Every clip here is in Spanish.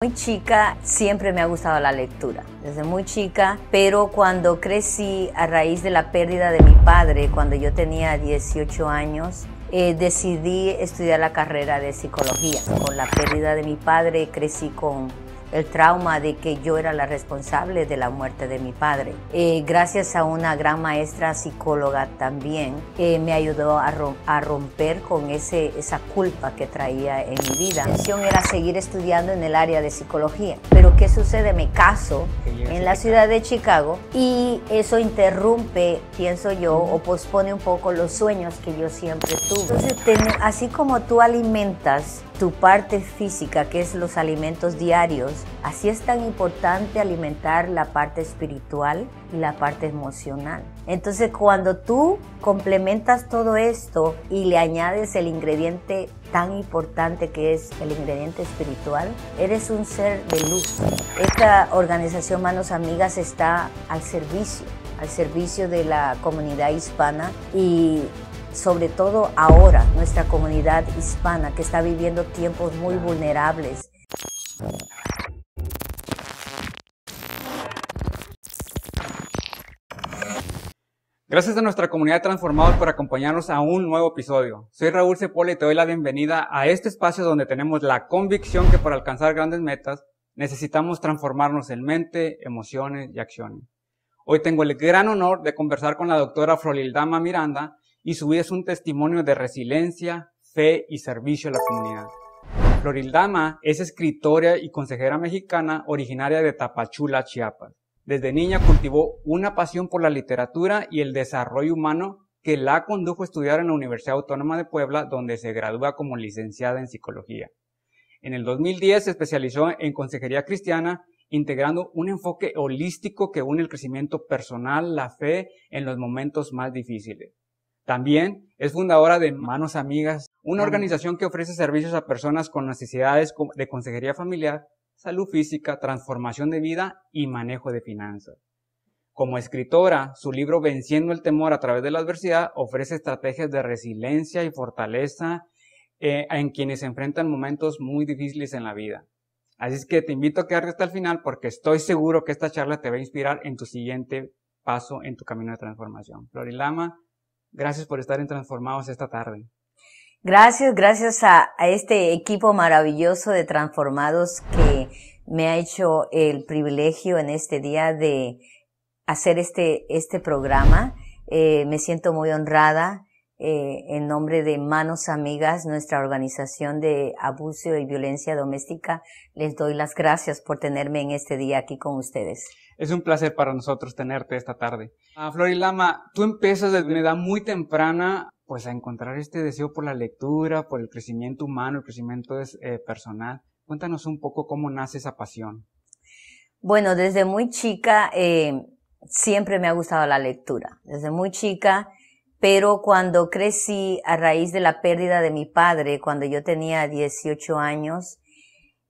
Muy chica siempre me ha gustado la lectura, desde muy chica, pero cuando crecí a raíz de la pérdida de mi padre, cuando yo tenía 18 años, decidí estudiar la carrera de psicología. Con la pérdida de mi padre crecí con el trauma de que yo era la responsable de la muerte de mi padre. Gracias a una gran maestra psicóloga también, me ayudó a romper con esa culpa que traía en mi vida. Mi intención era seguir estudiando en el área de psicología, pero ¿qué sucede? Me caso en la ciudad de Chicago y eso interrumpe, pienso yo, o pospone un poco los sueños que yo siempre tuve. Entonces, así como tú alimentas tu parte física, que es los alimentos diarios, así es tan importante alimentar la parte espiritual y la parte emocional. Entonces, cuando tú complementas todo esto y le añades el ingrediente tan importante que es el ingrediente espiritual, eres un ser de luz. Esta organización Manos Amigas está al servicio de la comunidad hispana y sobre todo ahora, nuestra comunidad hispana que está viviendo tiempos muy vulnerables. Gracias a nuestra comunidad Transformados por acompañarnos a un nuevo episodio. Soy Raúl Cepola y te doy la bienvenida a este espacio donde tenemos la convicción que para alcanzar grandes metas necesitamos transformarnos en mente, emociones y acciones. Hoy tengo el gran honor de conversar con la doctora Florildama Miranda y su vida es un testimonio de resiliencia, fe y servicio a la comunidad. Florildama es escritora y consejera mexicana originaria de Tapachula, Chiapas. Desde niña cultivó una pasión por la literatura y el desarrollo humano que la condujo a estudiar en la Universidad Autónoma de Puebla, donde se gradúa como licenciada en psicología. En el 2010 se especializó en consejería cristiana, integrando un enfoque holístico que une el crecimiento personal, la fe en los momentos más difíciles. También es fundadora de Manos Amigas, una organización que ofrece servicios a personas con necesidades de consejería familiar, salud física, transformación de vida y manejo de finanzas. Como escritora, su libro Venciendo el temor a través de la adversidad ofrece estrategias de resiliencia y fortaleza en quienes se enfrentan momentos muy difíciles en la vida. Así es que te invito a quedarte hasta el final porque estoy seguro que esta charla te va a inspirar en tu siguiente paso en tu camino de transformación. Florildama, gracias por estar en Transformados esta tarde. Gracias a este equipo maravilloso de Transformados que me ha hecho el privilegio en este día de hacer este programa. Me siento muy honrada. En nombre de Manos Amigas, nuestra organización de abuso y violencia doméstica, les doy las gracias por tenerme en este día aquí con ustedes. Es un placer para nosotros tenerte esta tarde. Florildama, tú empiezas desde una edad muy temprana pues a encontrar este deseo por la lectura, por el crecimiento humano, el crecimiento personal. Cuéntanos un poco cómo nace esa pasión. Bueno, desde muy chica siempre me ha gustado la lectura, desde muy chica, pero cuando crecí a raíz de la pérdida de mi padre, cuando yo tenía 18 años,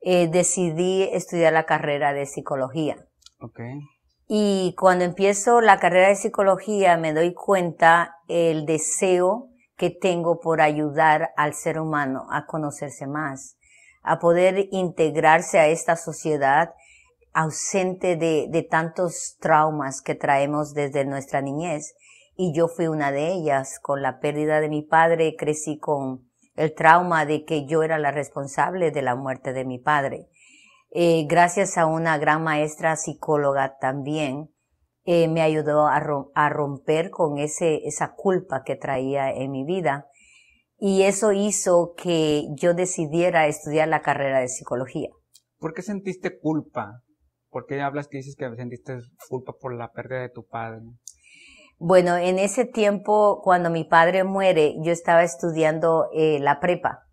decidí estudiar la carrera de psicología. Okay. Y cuando empiezo la carrera de psicología me doy cuenta el deseo que tengo por ayudar al ser humano a conocerse más, a poder integrarse a esta sociedad ausente de tantos traumas que traemos desde nuestra niñez. Y yo fui una de ellas. Con la pérdida de mi padre crecí con el trauma de que yo era la responsable de la muerte de mi padre. Gracias a una gran maestra psicóloga también, me ayudó a romper con esa culpa que traía en mi vida. Y eso hizo que yo decidiera estudiar la carrera de psicología. ¿Por qué sentiste culpa? ¿Por qué hablas que dices que sentiste culpa por la pérdida de tu padre? Bueno, en ese tiempo, cuando mi padre muere, yo estaba estudiando la prepa.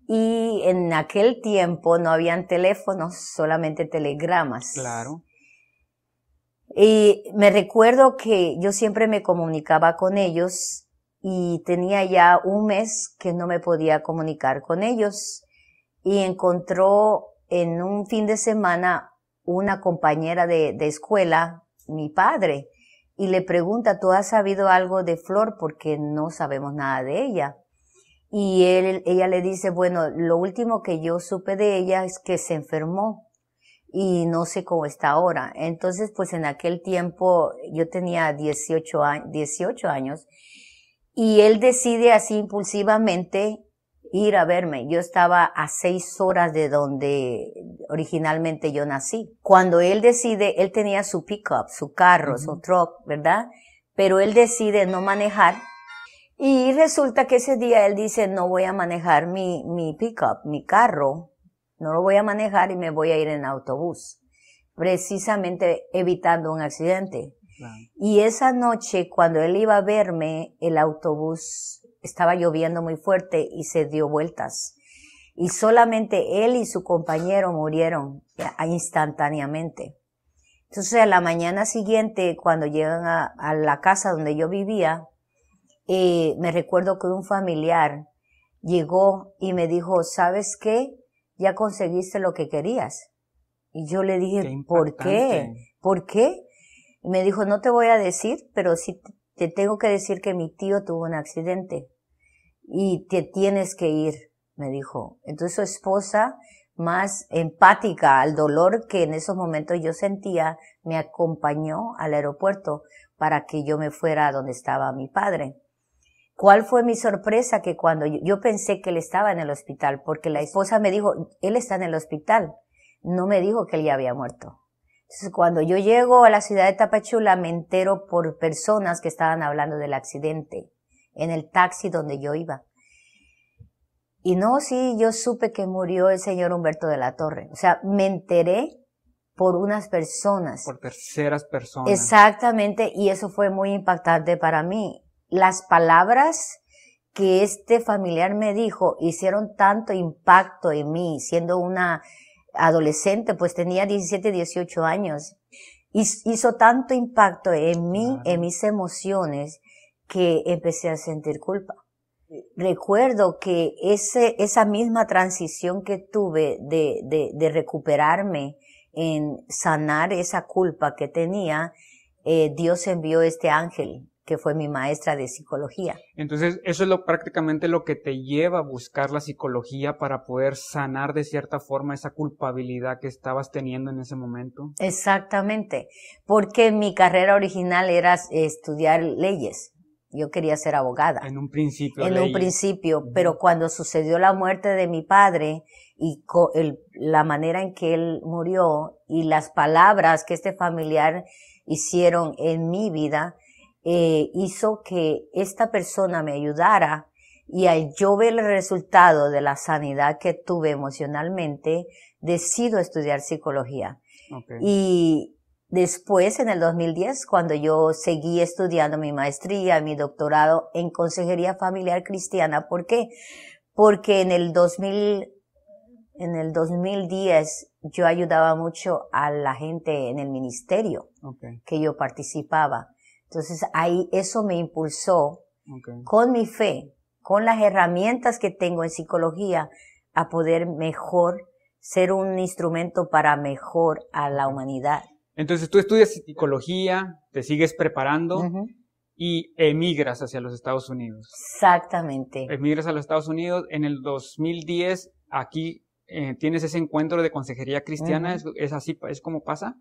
Y en aquel tiempo no habían teléfonos, solamente telegramas. Claro. Y me recuerdo que yo siempre me comunicaba con ellos y tenía ya un mes que no me podía comunicar con ellos. Y encontró en un fin de semana una compañera de escuela, mi padre, y le pregunta, ¿tú has sabido algo de Flor? Porque no sabemos nada de ella. Y ella le dice, bueno, lo último que yo supe de ella es que se enfermó y no sé cómo está ahora. Entonces, pues en aquel tiempo yo tenía 18 años y él decide así impulsivamente ir a verme. Yo estaba a 6 horas de donde originalmente yo nací. Cuando él decide, él tenía su pickup, su carro, su truck, ¿verdad? Pero él decide no manejar. Y resulta que ese día él dice, no voy a manejar mi pickup, mi carro, no lo voy a manejar y me voy a ir en autobús, precisamente evitando un accidente. Claro. Y esa noche, cuando él iba a verme, el autobús estaba lloviendo muy fuerte y se dio vueltas. Y solamente él y su compañero murieron instantáneamente. Entonces, a la mañana siguiente, cuando llegan a la casa donde yo vivía, me recuerdo que un familiar llegó y me dijo, ¿sabes qué? Ya conseguiste lo que querías. Y yo le dije, ¿por qué? ¿Por qué? Y me dijo, no te voy a decir, pero sí te tengo que decir que mi tío tuvo un accidente y te tienes que ir, me dijo. Entonces su esposa, más empática al dolor que en esos momentos yo sentía, me acompañó al aeropuerto para que yo me fuera a donde estaba mi padre. ¿Cuál fue mi sorpresa? Que cuando yo pensé que él estaba en el hospital, porque la esposa me dijo, él está en el hospital. No me dijo que él ya había muerto. Entonces, cuando yo llego a la ciudad de Tapachula, me entero por personas que estaban hablando del accidente en el taxi donde yo iba. Y no, sí, yo supe que murió el señor Humberto de la Torre. O sea, me enteré por unas personas. Por terceras personas. Exactamente, y eso fue muy impactante para mí. Las palabras que este familiar me dijo hicieron tanto impacto en mí, siendo una adolescente, pues tenía 17, 18 años. Hizo tanto impacto en mí, en mis emociones, que empecé a sentir culpa. Recuerdo que esa misma transición que tuve de recuperarme en sanar esa culpa que tenía, Dios envió este ángel, que fue mi maestra de psicología. Entonces, eso es prácticamente lo que te lleva a buscar la psicología para poder sanar de cierta forma esa culpabilidad que estabas teniendo en ese momento. Exactamente, porque mi carrera original era estudiar leyes. Yo quería ser abogada. En un principio. En un principio, pero cuando sucedió la muerte de mi padre y la manera en que él murió y las palabras que este familiar hicieron en mi vida, hizo que esta persona me ayudara, y al yo ver el resultado de la sanidad que tuve emocionalmente, decido estudiar psicología. Okay. Y después, en el 2010, cuando yo seguí estudiando mi maestría, mi doctorado en consejería familiar cristiana, ¿por qué? Porque en el 2010 yo ayudaba mucho a la gente en el ministerio que yo participaba. Entonces ahí eso me impulsó con mi fe, con las herramientas que tengo en psicología, a poder mejor ser un instrumento para mejor a la humanidad. Entonces tú estudias psicología, te sigues preparando y emigras hacia los Estados Unidos. Exactamente. Emigras a los Estados Unidos. En el 2010 aquí tienes ese encuentro de consejería cristiana. ¿Es así? ¿Es como pasa?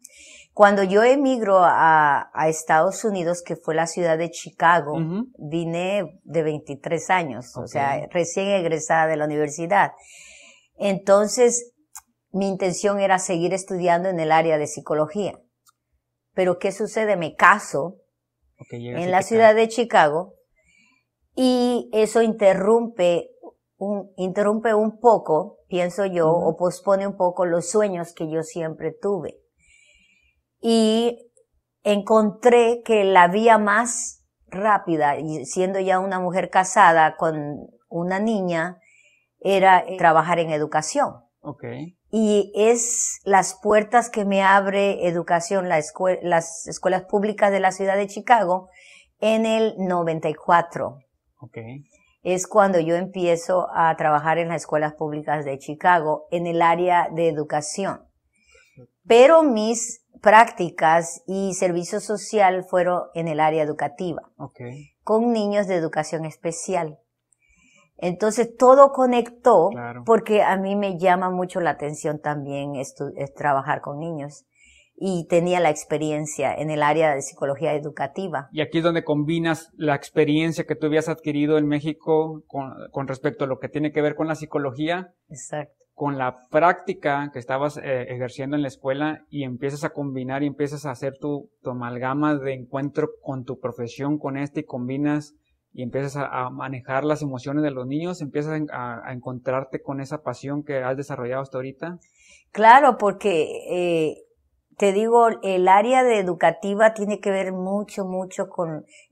Cuando yo emigro a Estados Unidos, que fue la ciudad de Chicago, vine de 23 años, o sea, recién egresada de la universidad. Entonces, mi intención era seguir estudiando en el área de psicología. Pero ¿qué sucede? Me caso en la ciudad de Chicago y eso interrumpe un poco, pienso yo, o pospone un poco los sueños que yo siempre tuve. Y encontré que la vía más rápida, y siendo ya una mujer casada con una niña, era trabajar en educación. Y es las puertas que me abre educación, las escuelas públicas de la ciudad de Chicago, en el 94. Es cuando yo empiezo a trabajar en las escuelas públicas de Chicago en el área de educación. Pero mis prácticas y servicio social fueron en el área educativa, con niños de educación especial. Entonces todo conectó, Claro. porque a mí me llama mucho la atención también trabajar con niños. Y tenía la experiencia en el área de psicología educativa. Y aquí es donde combinas la experiencia que tú habías adquirido en México con respecto a lo que tiene que ver con la psicología. Exacto. Con la práctica que estabas ejerciendo en la escuela y empiezas a combinar y empiezas a hacer tu amalgama de encuentro con tu profesión, con y combinas y empiezas a manejar las emociones de los niños, empiezas a encontrarte con esa pasión que has desarrollado hasta ahorita. Claro, porque te digo, el área de educativa tiene que ver mucho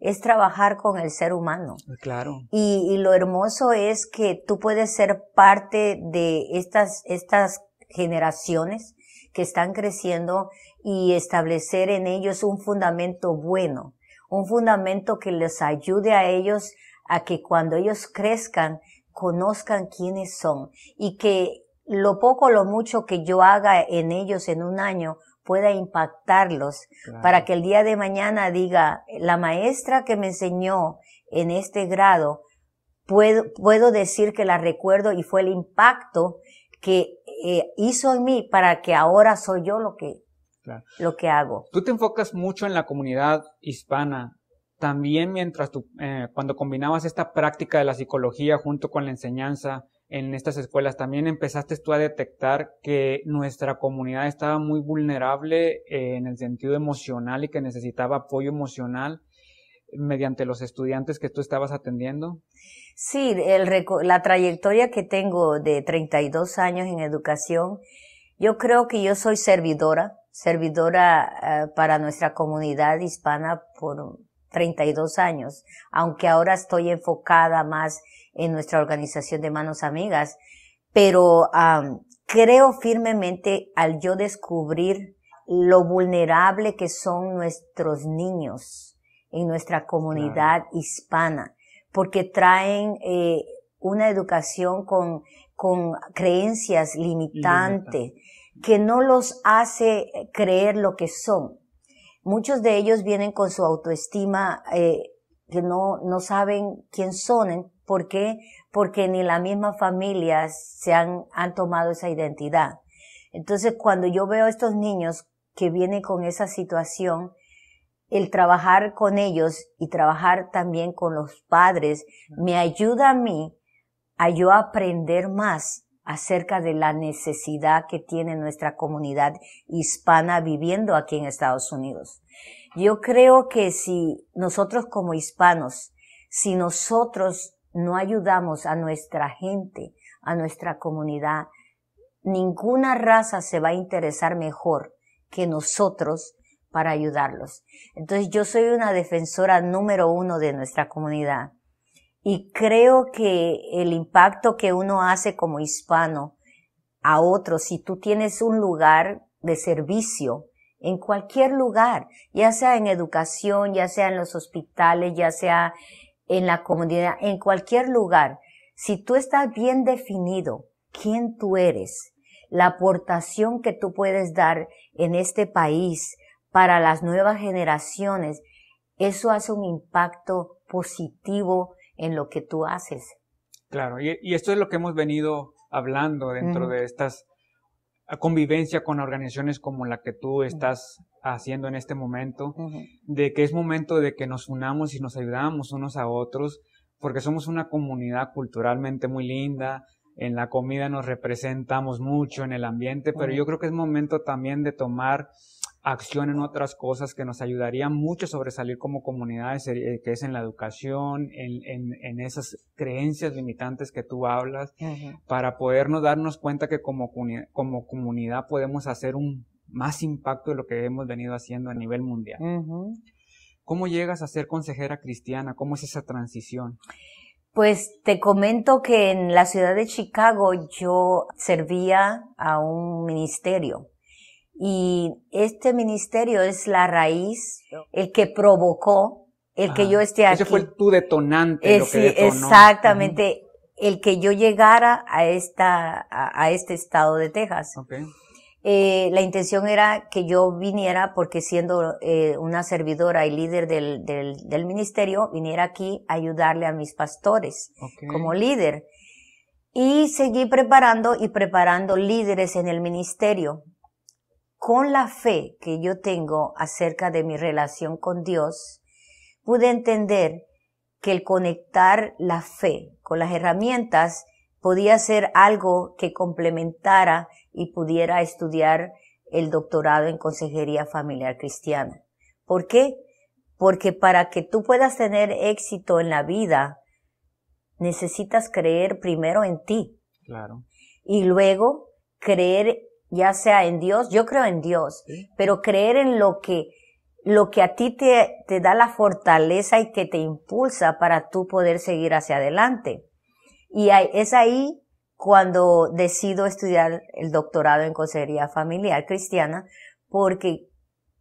es trabajar con el ser humano. Claro. Y lo hermoso es que tú puedes ser parte de estas generaciones que están creciendo y establecer en ellos un fundamento bueno, un fundamento que les ayude a ellos a que cuando ellos crezcan conozcan quiénes son y que lo poco o lo mucho que yo haga en ellos en un año pueda impactarlos, claro, para que el día de mañana diga, la maestra que me enseñó en este grado, puedo decir que la recuerdo y fue el impacto que hizo en mí para que ahora soy yo lo que hago. Tú te enfocas mucho en la comunidad hispana. También cuando combinabas esta práctica de la psicología junto con la enseñanza en estas escuelas, también empezaste tú a detectar que nuestra comunidad estaba muy vulnerable en el sentido emocional y que necesitaba apoyo emocional mediante los estudiantes que tú estabas atendiendo. Sí, la trayectoria que tengo de 32 años en educación, yo creo que yo soy servidora para nuestra comunidad hispana por 32 años, aunque ahora estoy enfocada más en nuestra organización de Manos Amigas, pero creo firmemente al yo descubrir lo vulnerable que son nuestros niños en nuestra comunidad, claro, hispana, porque traen una educación con creencias limitantes que no los hace creer lo que son. Muchos de ellos vienen con su autoestima que no saben quién son. ¿Por qué? Porque ni la misma familia han tomado esa identidad. Entonces, cuando yo veo a estos niños que vienen con esa situación, el trabajar con ellos y trabajar también con los padres me ayuda a mí a yo aprender más acerca de la necesidad que tiene nuestra comunidad hispana viviendo aquí en Estados Unidos. Yo creo que si nosotros como hispanos, si nosotros no ayudamos a nuestra gente, a nuestra comunidad, ninguna raza se va a interesar mejor que nosotros para ayudarlos. Entonces yo soy una defensora número 1 de nuestra comunidad y creo que el impacto que uno hace como hispano a otros, si tú tienes un lugar de servicio en cualquier lugar, ya sea en educación, ya sea en los hospitales, ya sea en la comunidad, en cualquier lugar, si tú estás bien definido quién tú eres, la aportación que tú puedes dar en este país para las nuevas generaciones, eso hace un impacto positivo en lo que tú haces. Claro, y esto es lo que hemos venido hablando dentro de estas convivencia con organizaciones como la que tú estás haciendo en este momento, de que es momento de que nos unamos y nos ayudamos unos a otros, porque somos una comunidad culturalmente muy linda, en la comida nos representamos mucho, en el ambiente, pero yo creo que es momento también de tomar acción en otras cosas que nos ayudarían mucho a sobresalir como comunidades, que es en la educación, en esas creencias limitantes que tú hablas, para podernos darnos cuenta que como comunidad podemos hacer un más impacto de lo que hemos venido haciendo a nivel mundial. ¿Cómo llegas a ser consejera cristiana? ¿Cómo es esa transición? Pues te comento que en la ciudad de Chicago yo servía a un ministerio. Y este ministerio es la raíz, el que provocó, el que yo esté aquí. Ese fue tu detonante, lo que sí, detonó. Exactamente, el que yo llegara a este estado de Texas. La intención era que yo viniera, porque siendo una servidora y líder del ministerio, viniera aquí a ayudarle a mis pastores como líder. Y seguí preparando líderes en el ministerio. Con la fe que yo tengo acerca de mi relación con Dios, pude entender que el conectar la fe con las herramientas podía ser algo que complementara y pudiera estudiar el doctorado en consejería familiar cristiana. ¿Por qué? Porque para que tú puedas tener éxito en la vida, necesitas creer primero en ti. Claro. Y luego creer ya sea en Dios, yo creo en Dios, ¿sí? Pero creer en lo que a ti te da la fortaleza y que te impulsa para tú poder seguir hacia adelante. Y es ahí cuando decido estudiar el doctorado en consejería familiar cristiana, porque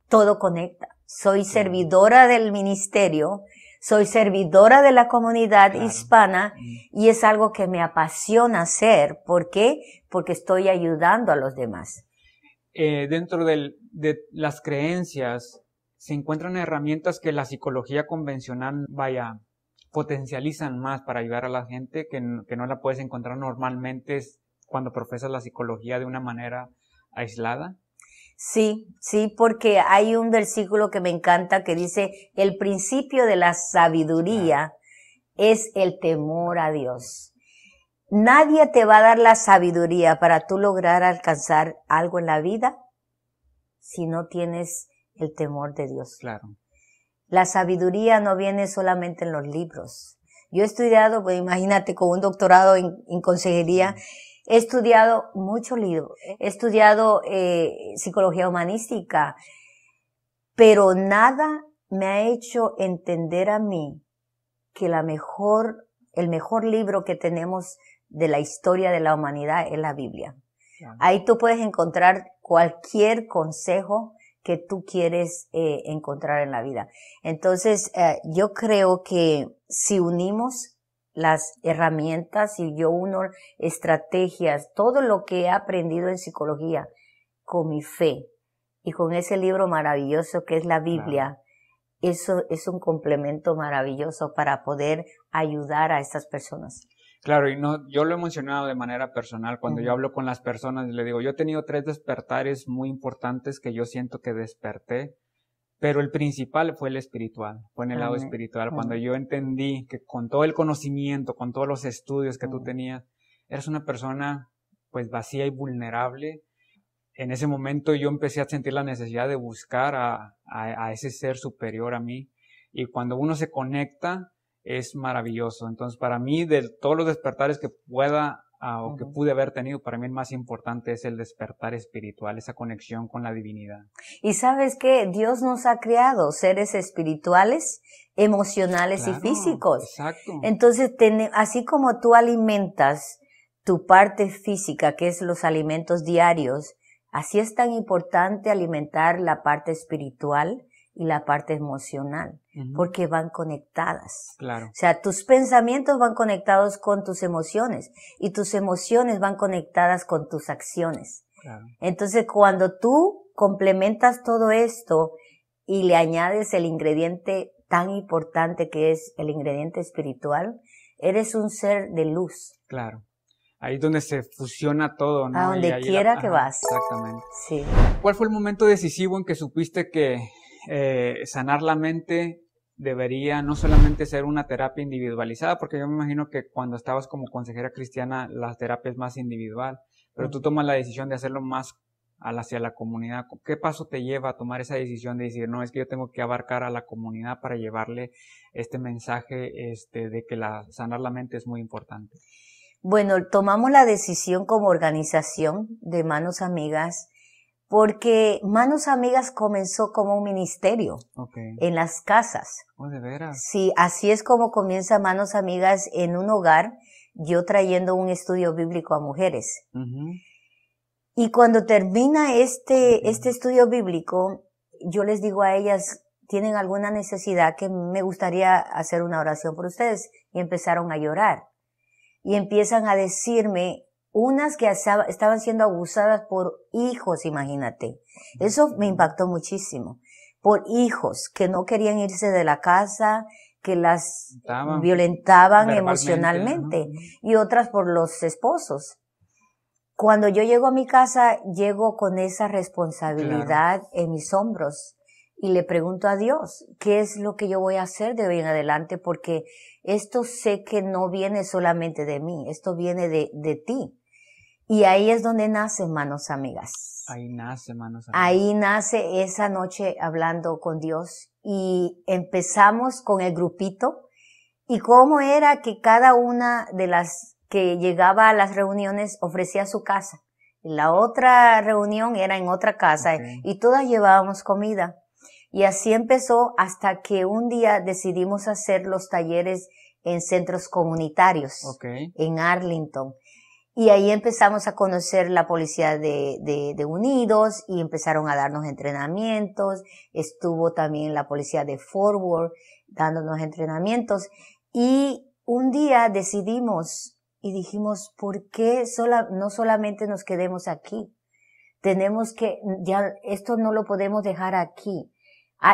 todo conecta. Soy servidora del ministerio, soy servidora de la comunidad hispana, y es algo que me apasiona hacer. ¿Por qué? Porque estoy ayudando a los demás. Dentro de las creencias, se encuentran herramientas que la psicología convencional, potencializan más para ayudar a la gente, que no la puedes encontrar normalmente cuando profesas la psicología de una manera aislada. Sí, porque hay un versículo que me encanta que dice, el principio de la sabiduría es el temor a Dios. Nadie te va a dar la sabiduría para tú lograr alcanzar algo en la vida si no tienes el temor de Dios. Claro. La sabiduría no viene solamente en los libros. Yo he estudiado, pues imagínate, con un doctorado en consejería, he estudiado muchos libros, he estudiado psicología humanística, pero nada me ha hecho entender a mí que el mejor libro que tenemos de la historia de la humanidad es la Biblia. Claro. Ahí tú puedes encontrar cualquier consejo que tú quieres encontrar en la vida. Entonces, yo creo que si unimos las herramientas y yo uno estrategias, todo lo que he aprendido en psicología con mi fe y con ese libro maravilloso que es la Biblia, eso es un complemento maravilloso para poder ayudar a estas personas. Claro, y yo lo he mencionado de manera personal. Cuando yo hablo con las personas, le digo, yo he tenido 3 despertares muy importantes que yo siento que desperté, pero el principal fue el espiritual, fue en el lado espiritual. Cuando yo entendí que con todo el conocimiento, con todos los estudios que tú tenías, eres una persona pues vacía y vulnerable. En ese momento yo empecé a sentir la necesidad de buscar a ese ser superior a mí, y cuando uno se conecta, es maravilloso. Entonces, para mí, de todos los despertares que que pude haber tenido, para mí el más importante es el despertar espiritual, esa conexión con la divinidad. Y ¿sabes qué? Dios nos ha creado seres espirituales, emocionales y físicos. Exacto. Entonces, así como tú alimentas tu parte física, que es los alimentos diarios, así es tan importante alimentar la parte espiritual y la parte emocional, porque van conectadas. Claro. O sea, tus pensamientos van conectados con tus emociones y tus emociones van conectadas con tus acciones. Claro. Entonces, cuando tú complementas todo esto y le añades el ingrediente tan importante que es el ingrediente espiritual, eres un ser de luz. Claro. Ahí es donde se fusiona todo, ¿no? A donde quiera que vas. Exactamente. Sí. ¿Cuál fue el momento decisivo en que supiste que sanar la mente debería no solamente ser una terapia individualizada? Porque yo me imagino que cuando estabas como consejera cristiana, la terapia es más individual, pero tú tomas la decisión de hacerlo más hacia la comunidad. ¿Qué paso te lleva a tomar esa decisión de decir, no, es que yo tengo que abarcar a la comunidad para llevarle este mensaje de que sanar la mente es muy importante? Bueno, tomamos la decisión como organización de Manos Amigas, porque Manos Amigas comenzó como un ministerio en las casas. Oh, ¿de veras? Sí, así es como comienza Manos Amigas, en un hogar, yo trayendo un estudio bíblico a mujeres. Y cuando termina este estudio bíblico, yo les digo a ellas, ¿tienen alguna necesidad que me gustaría hacer una oración por ustedes? Y empezaron a llorar. Y empiezan a decirme unas que estaban siendo abusadas por hijos, imagínate. Eso me impactó muchísimo. Por hijos que no querían irse de la casa, que las violentaban emocionalmente, y otras por los esposos. Cuando yo llego a mi casa, llego con esa responsabilidad en mis hombros y le pregunto a Dios, ¿qué es lo que yo voy a hacer de hoy en adelante? Porque esto sé que no viene solamente de mí, esto viene de ti. Y ahí es donde nace Manos Amigas. Ahí nace Manos Amigas. Ahí nace esa noche hablando con Dios y empezamos con el grupito y cómo era que cada una de las que llegaba a las reuniones ofrecía su casa. La otra reunión era en otra casa y todas llevábamos comida. Y así empezó hasta que un día decidimos hacer los talleres en centros comunitarios, en Arlington. Y ahí empezamos a conocer la policía de Unidos y empezaron a darnos entrenamientos. Estuvo también la policía de Fort Worth dándonos entrenamientos. Y un día decidimos y dijimos, ¿por qué no solamente nos quedemos aquí? Tenemos que, ya, esto no lo podemos dejar aquí.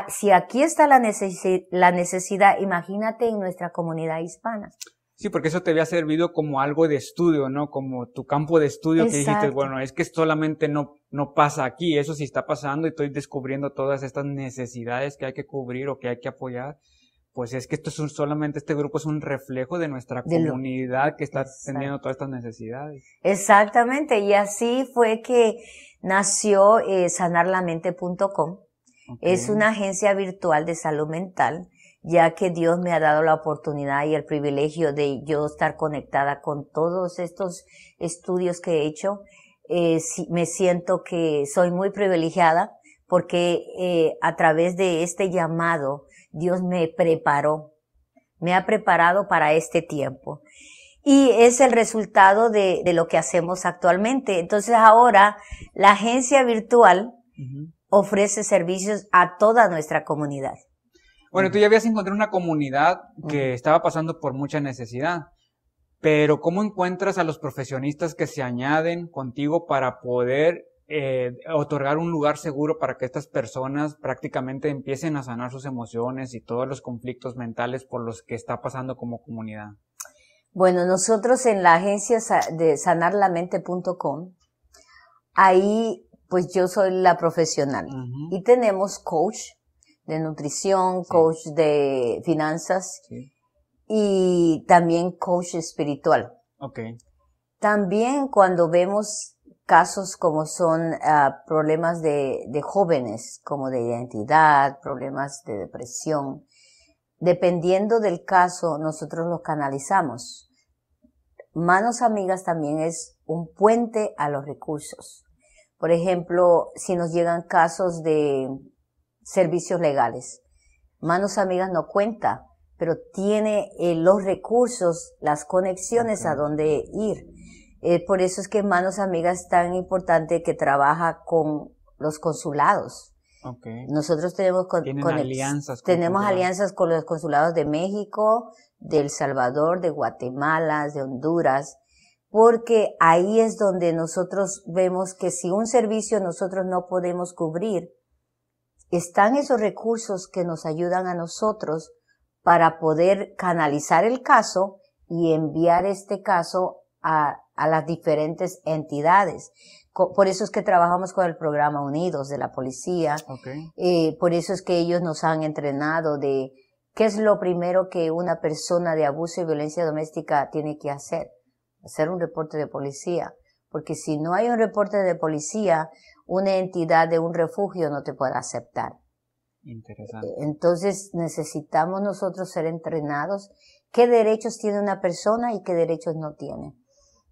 Si aquí está la necesidad, imagínate en nuestra comunidad hispana. Sí, porque eso te había servido como algo de estudio, ¿no? Como tu campo de estudio. Exacto. Que dijiste, bueno, es que solamente no pasa aquí, eso sí está pasando y estoy descubriendo todas estas necesidades que hay que cubrir o que hay que apoyar. Pues es que solamente este grupo es un reflejo de nuestra comunidad que está teniendo todas estas necesidades. Exactamente, y así fue que nació sanarlamente.com. Es una agencia virtual de salud mental, ya que Dios me ha dado la oportunidad y el privilegio de yo estar conectada con todos estos estudios que he hecho. Me siento que soy muy privilegiada porque a través de este llamado Dios me ha preparado para este tiempo. Y es el resultado de lo que hacemos actualmente. Entonces ahora la agencia virtual ofrece servicios a toda nuestra comunidad. Bueno, tú ya habías encontrado una comunidad que estaba pasando por mucha necesidad, pero ¿cómo encuentras a los profesionistas que se añaden contigo para poder otorgar un lugar seguro para que estas personas prácticamente empiecen a sanar sus emociones y todos los conflictos mentales por los que está pasando como comunidad? Bueno, nosotros en la agencia de sanarlamente.com, ahí pues yo soy la profesional y tenemos coach de nutrición, coach de finanzas y también coach espiritual. También cuando vemos casos como son problemas de jóvenes, como de identidad, problemas de depresión, dependiendo del caso, nosotros los canalizamos. Manos Amigas también es un puente a los recursos. Por ejemplo, si nos llegan casos de servicios legales, Manos Amigas no cuenta, pero tiene los recursos, las conexiones a dónde ir. Por eso es que Manos Amigas es tan importante que trabaja con los consulados. Nosotros tenemos alianzas con los consulados de México, de El Salvador, de Guatemala, de Honduras, porque ahí es donde nosotros vemos que si un servicio nosotros no podemos cubrir, están esos recursos que nos ayudan a nosotros para poder canalizar el caso y enviar este caso a las diferentes entidades. Por eso es que trabajamos con el programa Unidos de la policía. Por eso es que ellos nos han entrenado de qué es lo primero que una persona de abuso y violencia doméstica tiene que hacer. Hacer un reporte de policía. Porque si no hay un reporte de policía, una entidad de un refugio no te puede aceptar. Interesante. Entonces necesitamos nosotros ser entrenados. ¿Qué derechos tiene una persona y qué derechos no tiene?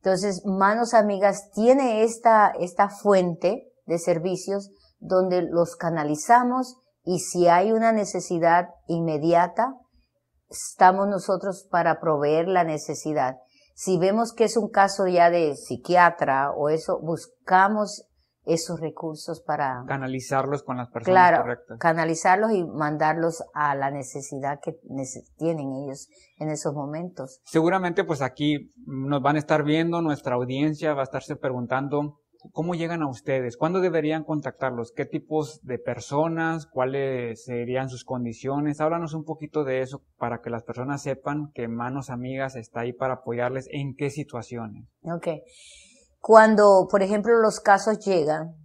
Entonces, Manos Amigas tiene esta fuente de servicios donde los canalizamos y si hay una necesidad inmediata, estamos nosotros para proveer la necesidad. Si vemos que es un caso ya de psiquiatra o eso, buscamos esos recursos para canalizarlos con las personas correctas. Canalizarlos y mandarlos a la necesidad que tienen ellos en esos momentos. Seguramente pues aquí nos van a estar viendo, nuestra audiencia va a estarse preguntando ¿cómo llegan a ustedes? ¿Cuándo deberían contactarlos? ¿Qué tipos de personas? ¿Cuáles serían sus condiciones? Háblanos un poquito de eso para que las personas sepan que Manos Amigas está ahí para apoyarles en qué situaciones. Okay. Cuando, por ejemplo, los casos llegan,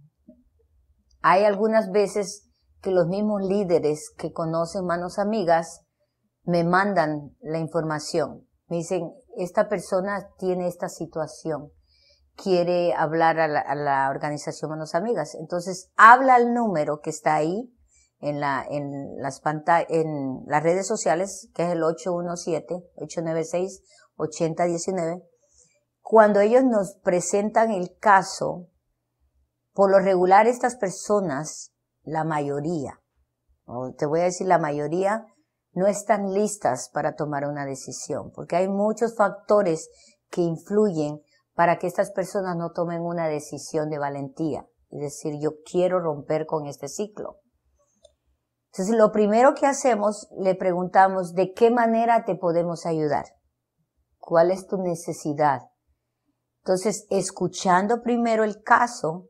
hay algunas veces que los mismos líderes que conocen Manos Amigas me mandan la información. Me dicen, esta persona tiene esta situación, quiere hablar a la organización Manos Amigas. Entonces, habla al número que está ahí en las redes sociales, que es el 817-896-8019. Cuando ellos nos presentan el caso, por lo regular estas personas, la mayoría, te voy a decir la mayoría, no están listas para tomar una decisión, porque hay muchos factores que influyen para que estas personas no tomen una decisión de valentía y decir yo quiero romper con este ciclo. Entonces lo primero que hacemos, le preguntamos de qué manera te podemos ayudar, cuál es tu necesidad. Entonces, escuchando primero el caso,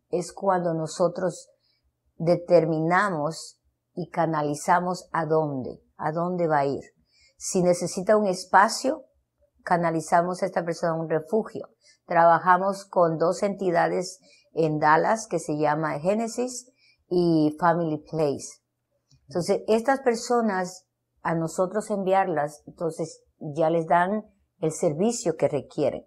es cuando nosotros determinamos y canalizamos a dónde va a ir. Si necesita un espacio, canalizamos a esta persona a un refugio. Trabajamos con 2 entidades en Dallas que se llama Genesis y Family Place. Entonces, estas personas, a nosotros enviarlas, entonces ya les dan el servicio que requieren.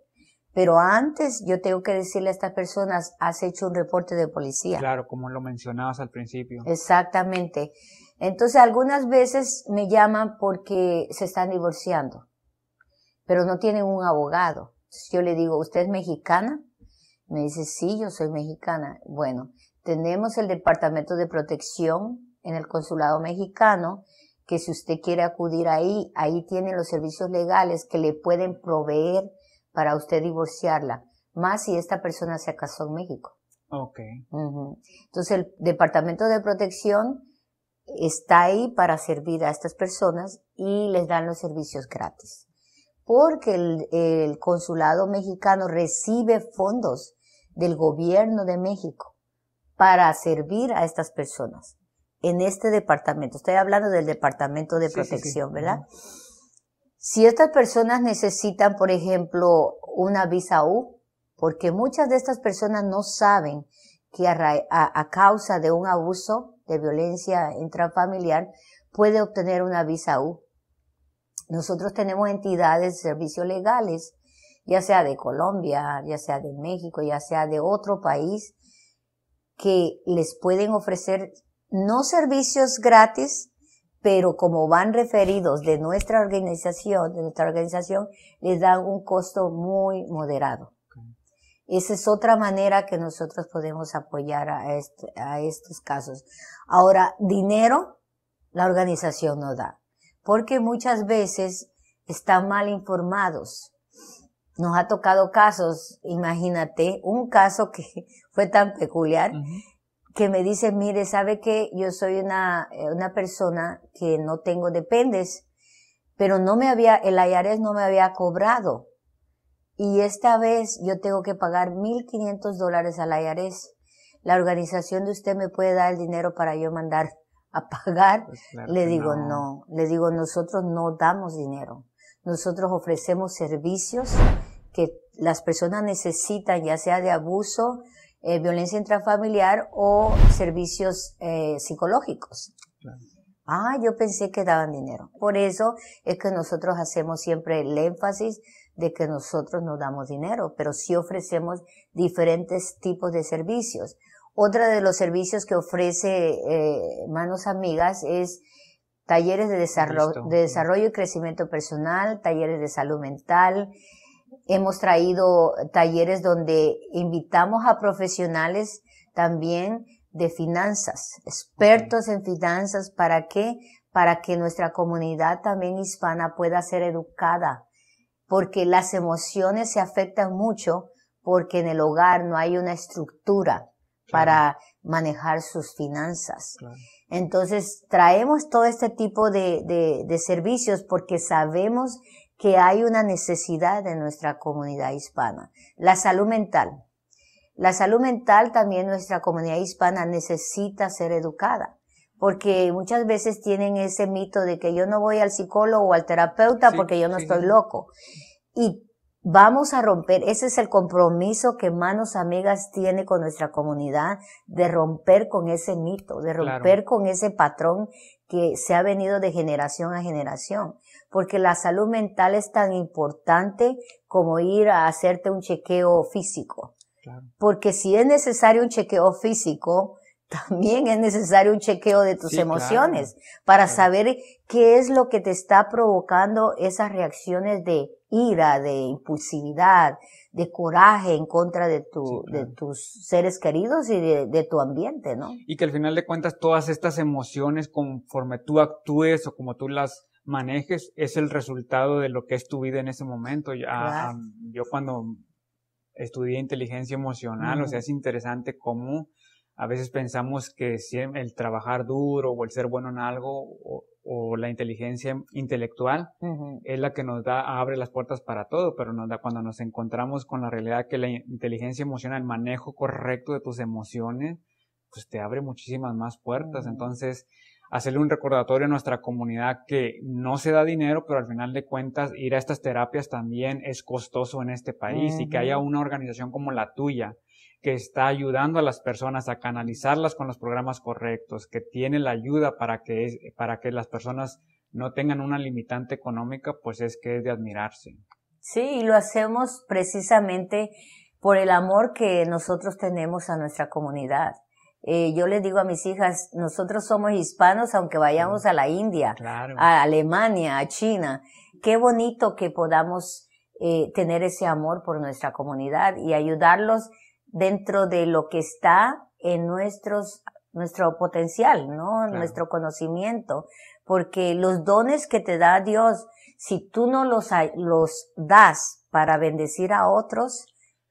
Pero antes yo tengo que decirle a estas personas, has hecho un reporte de policía. Claro, como lo mencionabas al principio. Exactamente. Entonces algunas veces me llaman porque se están divorciando, pero no tienen un abogado. Entonces yo le digo, ¿usted es mexicana? Me dice, sí, yo soy mexicana. Bueno, tenemos el Departamento de Protección en el Consulado Mexicano, que si usted quiere acudir ahí tienen los servicios legales que le pueden proveer para usted divorciarla, más si esta persona se casó en México. Okay. Entonces el Departamento de Protección está ahí para servir a estas personas y les dan los servicios gratis. Porque el Consulado Mexicano recibe fondos del gobierno de México para servir a estas personas en este departamento. Estoy hablando del Departamento de Protección, sí. ¿Verdad? Si estas personas necesitan, por ejemplo, una visa U, porque muchas de estas personas no saben que a causa de un abuso de violencia intrafamiliar puede obtener una visa U. Nosotros tenemos entidades de servicios legales, ya sea de Colombia, ya sea de México, ya sea de otro país, que les pueden ofrecer no servicios gratis, pero como van referidos de nuestra organización, les dan un costo muy moderado. Esa es otra manera que nosotros podemos apoyar a estos casos. Ahora, dinero, la organización no da, porque muchas veces están mal informados. Nos ha tocado casos, imagínate, un caso que fue tan peculiar, que me dice, mire, ¿sabe qué? Yo soy una persona que no tengo dependes, pero el IRS no me había cobrado. Y esta vez yo tengo que pagar $1,500 al IRS. La organización de usted me puede dar el dinero para yo mandar a pagar. Pues claro, le digo no. Le digo, nosotros no damos dinero. Nosotros ofrecemos servicios que las personas necesitan, ya sea de abuso, violencia intrafamiliar o servicios psicológicos. Claro. Yo pensé que daban dinero. Por eso es que nosotros hacemos siempre el énfasis de que nosotros no damos dinero, pero sí ofrecemos diferentes tipos de servicios. Otra de los servicios que ofrece Manos Amigas es talleres de desarrollo y crecimiento personal, talleres de salud mental. Hemos traído talleres donde invitamos a profesionales también de finanzas, expertos en finanzas. ¿Para qué? Para que nuestra comunidad también hispana pueda ser educada, porque las emociones se afectan mucho porque en el hogar no hay una estructura para manejar sus finanzas. Claro. Entonces, traemos todo este tipo de servicios porque sabemos que hay una necesidad en nuestra comunidad hispana. La salud mental. La salud mental también nuestra comunidad hispana necesita ser educada. Porque muchas veces tienen ese mito de que yo no voy al psicólogo o al terapeuta porque yo no estoy loco. Y vamos a romper, ese es el compromiso que Manos Amigas tiene con nuestra comunidad, de romper con ese mito, de romper con ese patrón que se ha venido de generación a generación. Porque la salud mental es tan importante como ir a hacerte un chequeo físico. Claro. Porque si es necesario un chequeo físico, también es necesario un chequeo de tus emociones para saber qué es lo que te está provocando esas reacciones de ira, de impulsividad, de coraje en contra de de tus seres queridos y de tu ambiente, ¿no? Y que al final de cuentas todas estas emociones, conforme tú actúes o como tú las manejes, es el resultado de lo que es tu vida en ese momento. Yo cuando estudié inteligencia emocional, o sea, es interesante cómo a veces pensamos que el trabajar duro o el ser bueno en algo o la inteligencia intelectual es la que nos abre las puertas para todo, pero cuando nos encontramos con la realidad que la inteligencia emocional, el manejo correcto de tus emociones, pues te abre muchísimas más puertas. Entonces, hacerle un recordatorio a nuestra comunidad que no se da dinero, pero al final de cuentas ir a estas terapias también es costoso en este país y que haya una organización como la tuya que está ayudando a las personas a canalizarlas con los programas correctos, que tiene la ayuda para que las personas no tengan una limitante económica, pues es que es de admirarse. Sí, y lo hacemos precisamente por el amor que nosotros tenemos a nuestra comunidad. Yo les digo a mis hijas, nosotros somos hispanos aunque vayamos a la India, a Alemania, a China. Qué bonito que podamos tener ese amor por nuestra comunidad y ayudarlos dentro de lo que está en nuestro potencial, ¿no? Nuestro conocimiento. Porque los dones que te da Dios, si tú no los das para bendecir a otros,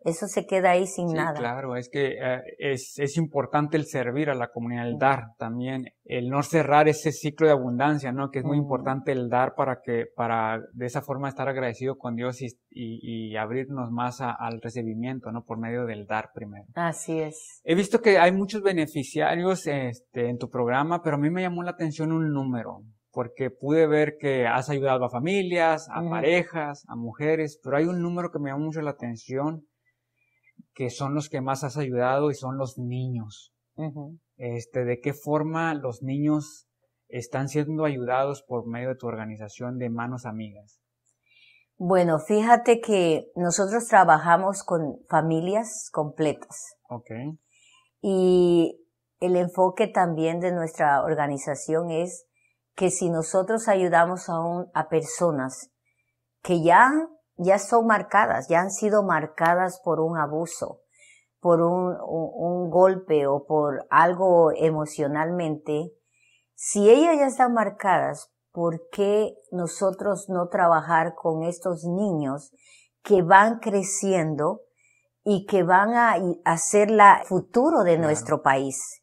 eso se queda ahí sin nada. Claro, es que es importante el servir a la comunidad, el dar también, el no cerrar ese ciclo de abundancia, ¿no? Que es muy importante el dar para de esa forma estar agradecido con Dios y abrirnos más al recibimiento, ¿no? Por medio del dar primero. Así es. He visto que hay muchos beneficiarios en tu programa, pero a mí me llamó la atención un número, porque pude ver que has ayudado a familias, a parejas, a mujeres, pero hay un número que me llamó mucho la atención, que son los que más has ayudado y son los niños. ¿De qué forma los niños están siendo ayudados por medio de tu organización de Manos Amigas? Bueno, fíjate que nosotros trabajamos con familias completas. Okay. Y el enfoque también de nuestra organización es que si nosotros ayudamos a personas que ya son marcadas, ya han sido marcadas por un abuso, por un golpe o por algo emocionalmente, si ellas ya están marcadas, ¿por qué nosotros no trabajar con estos niños que van creciendo y que van a ser el futuro de nuestro país?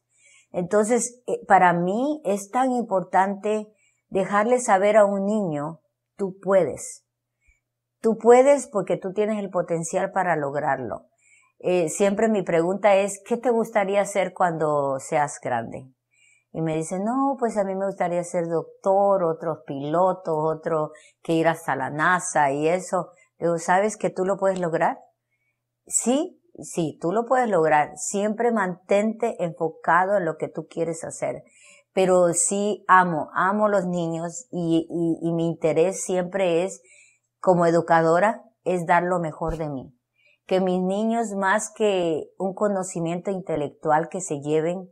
Entonces, para mí es tan importante dejarle saber a un niño, tú puedes. Tú puedes porque tú tienes el potencial para lograrlo. Siempre mi pregunta es, ¿qué te gustaría hacer cuando seas grande? Y me dicen, no, pues a mí me gustaría ser doctor, otros pilotos, otro que ir hasta la NASA y eso. Digo, ¿sabes que tú lo puedes lograr? Sí, tú lo puedes lograr. Siempre mantente enfocado en lo que tú quieres hacer. Pero sí amo los niños y mi interés siempre es, como educadora, es dar lo mejor de mí. Que mis niños, más que un conocimiento intelectual que se lleven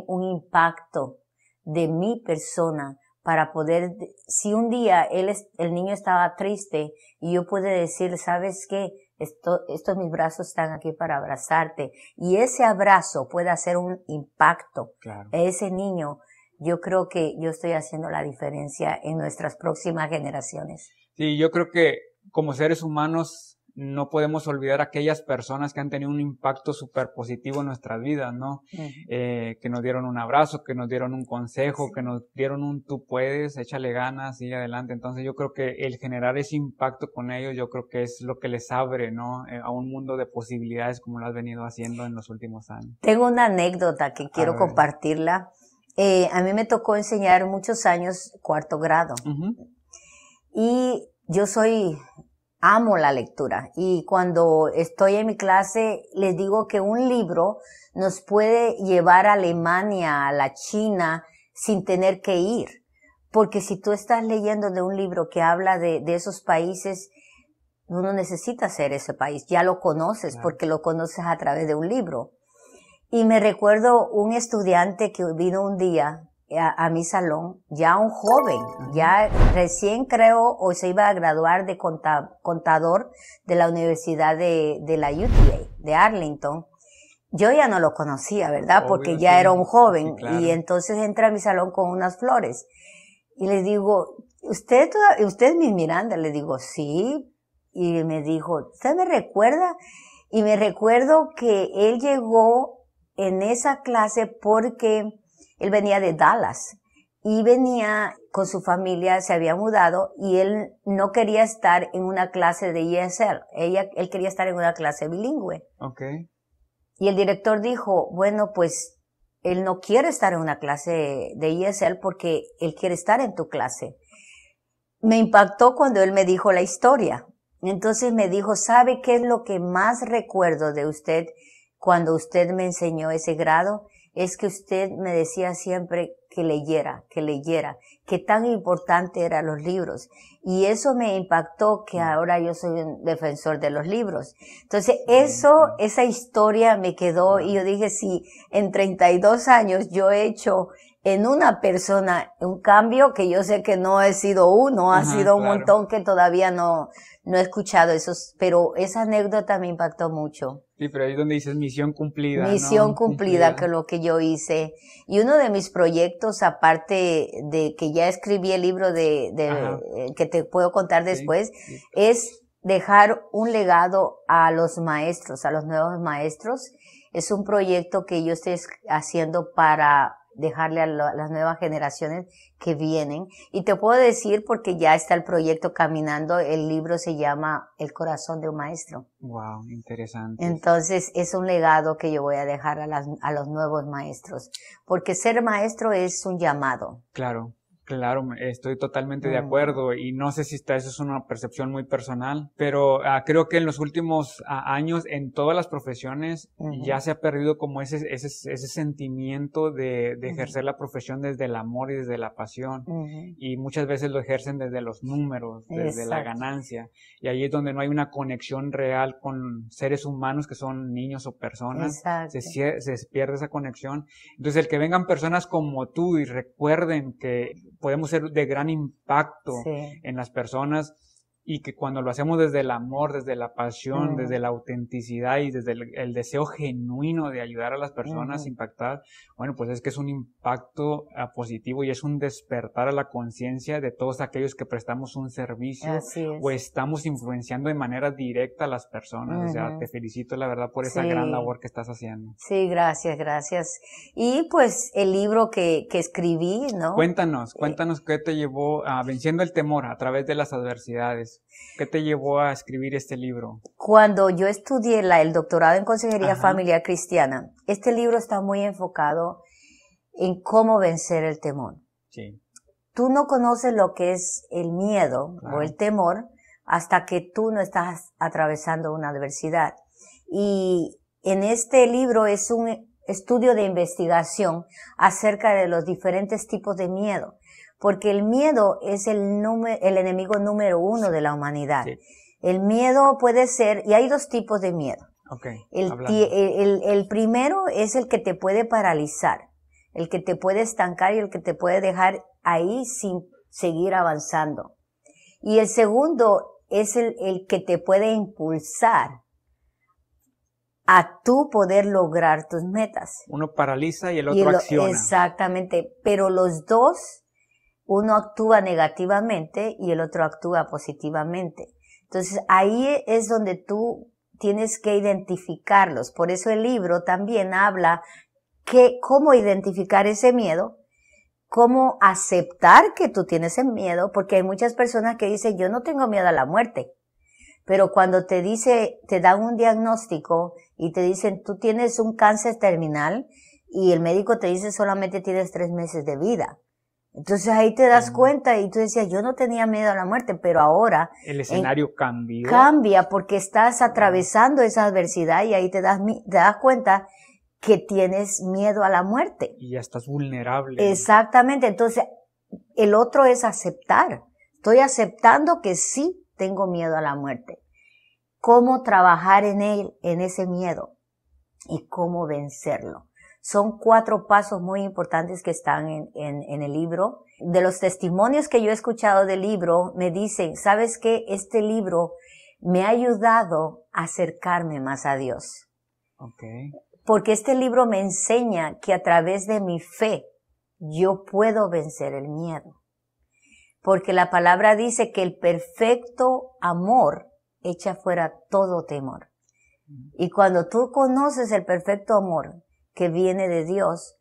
un impacto de mi persona para poder, si un día el niño estaba triste y yo pude decir, ¿sabes qué? Estos mis brazos están aquí para abrazarte. Y ese abrazo puede hacer un impacto a ese niño. Yo creo que yo estoy haciendo la diferencia en nuestras próximas generaciones. Sí, yo creo que como seres humanos no podemos olvidar a aquellas personas que han tenido un impacto súper positivo en nuestras vidas, ¿no? Que nos dieron un abrazo, que nos dieron un consejo, que nos dieron un tú puedes, échale ganas, sigue adelante. Entonces yo creo que el generar ese impacto con ellos, yo creo que es lo que les abre, ¿no? A un mundo de posibilidades como lo has venido haciendo en los últimos años. Tengo una anécdota que quiero compartirla. A mí me tocó enseñar muchos años cuarto grado. Y yo amo la lectura. Y cuando estoy en mi clase, les digo que un libro nos puede llevar a Alemania, a la China, sin tener que ir. Porque si tú estás leyendo de un libro que habla de esos países, uno necesita ser ese país. Ya lo conoces, porque lo conoces a través de un libro. Y me recuerdo un estudiante que vino un día a mi salón, ya un joven, ya recién creo, o se iba a graduar de contador de la Universidad de la UTA, de Arlington. Yo ya no lo conocía, ¿verdad? Obvio, porque ya era un joven. Sí, claro. Y entonces entra a mi salón con unas flores. Y le digo, ¿usted es Miss Miranda? Le digo, sí. Y me dijo, ¿usted me recuerda? Y me recuerdo que él llegó en esa clase porque él venía de Dallas y venía con su familia, se había mudado y él no quería estar en una clase de ESL. Él quería estar en una clase bilingüe. Okay. Y el director dijo, bueno, pues él no quiere estar en una clase de ESL porque él quiere estar en tu clase. Me impactó cuando él me dijo la historia. Entonces me dijo, ¿sabe qué es lo que más recuerdo de usted cuando usted me enseñó ese grado? Es que usted me decía siempre que leyera, que tan importante eran los libros. Y eso me impactó que ahora yo soy un defensor de los libros. Entonces esa historia me quedó y yo dije, si en 32 años yo he hecho en una persona un cambio que yo sé que no he sido uno, ha sido un montón que todavía no he escuchado esos, pero esa anécdota me impactó mucho. Sí, pero ahí es donde dices misión cumplida. Misión ¿no? cumplida, que lo que yo hice. Y uno de mis proyectos, aparte de que ya escribí el libro que te puedo contar después, es dejar un legado a los maestros, a los nuevos maestros. Es un proyecto que yo estoy haciendo para dejarle a las nuevas generaciones que vienen. Y te puedo decir, porque ya está el proyecto caminando, el libro se llama El corazón de un maestro. Wow, interesante. Entonces es un legado que yo voy a dejar a los nuevos maestros, porque ser maestro es un llamado. Claro. Claro, estoy totalmente de acuerdo y no sé si eso es una percepción muy personal, pero creo que en los últimos años en todas las profesiones ya se ha perdido como ese sentimiento de ejercer la profesión desde el amor y desde la pasión y muchas veces lo ejercen desde los números, desde la ganancia y ahí es donde no hay una conexión real con seres humanos que son niños o personas, se pierde esa conexión. Entonces el que vengan personas como tú y recuerden que podemos ser de gran impacto en las personas y que cuando lo hacemos desde el amor, desde la pasión, desde la autenticidad y desde el deseo genuino de ayudar a las personas a impactar, bueno, pues es que es un impacto positivo y es un despertar a la conciencia de todos aquellos que prestamos un servicio o estamos influenciando de manera directa a las personas. O sea, te felicito la verdad por esa gran labor que estás haciendo. Sí, gracias. Y pues el libro que escribí, ¿no? Cuéntanos qué te llevó a venciendo el temor a través de las adversidades. ¿Qué te llevó a escribir este libro? Cuando yo estudié el doctorado en Consejería Familiar Cristiana, este libro está muy enfocado en cómo vencer el temor. Sí. Tú no conoces lo que es el miedo o el temor hasta que tú no estás atravesando una adversidad. Y en este libro es un estudio de investigación acerca de los diferentes tipos de miedo. Porque el miedo es el enemigo número uno de la humanidad. Sí. El miedo puede ser, y hay dos tipos de miedo. El primero es el que te puede paralizar, el que te puede estancar y el que te puede dejar ahí sin seguir avanzando. Y el segundo es el que te puede impulsar a tú poder lograr tus metas. Uno paraliza y el otro acciona. Exactamente, pero los dos, uno actúa negativamente y el otro actúa positivamente. Entonces ahí es donde tú tienes que identificarlos. Por eso el libro también habla cómo identificar ese miedo, cómo aceptar que tú tienes ese miedo, porque hay muchas personas que dicen, yo no tengo miedo a la muerte. Pero cuando te dan un diagnóstico y te dicen, tú tienes un cáncer terminal y el médico te dice solamente tienes 3 meses de vida. Entonces ahí te das cuenta y tú decías, yo no tenía miedo a la muerte, pero ahora el escenario cambió. Cambia porque estás atravesando esa adversidad y ahí te das cuenta que tienes miedo a la muerte. Y ya estás vulnerable. Exactamente. Entonces, el otro es aceptar. Estoy aceptando que sí tengo miedo a la muerte. ¿Cómo trabajar en ese miedo? Y cómo vencerlo. Son 4 pasos muy importantes que están en el libro. De los testimonios que yo he escuchado del libro, me dicen, ¿sabes qué? Este libro me ha ayudado a acercarme más a Dios. Okay. Porque este libro me enseña que a través de mi fe yo puedo vencer el miedo. Porque la palabra dice que el perfecto amor echa fuera todo temor. Y cuando tú conoces el perfecto amor que viene de Dios,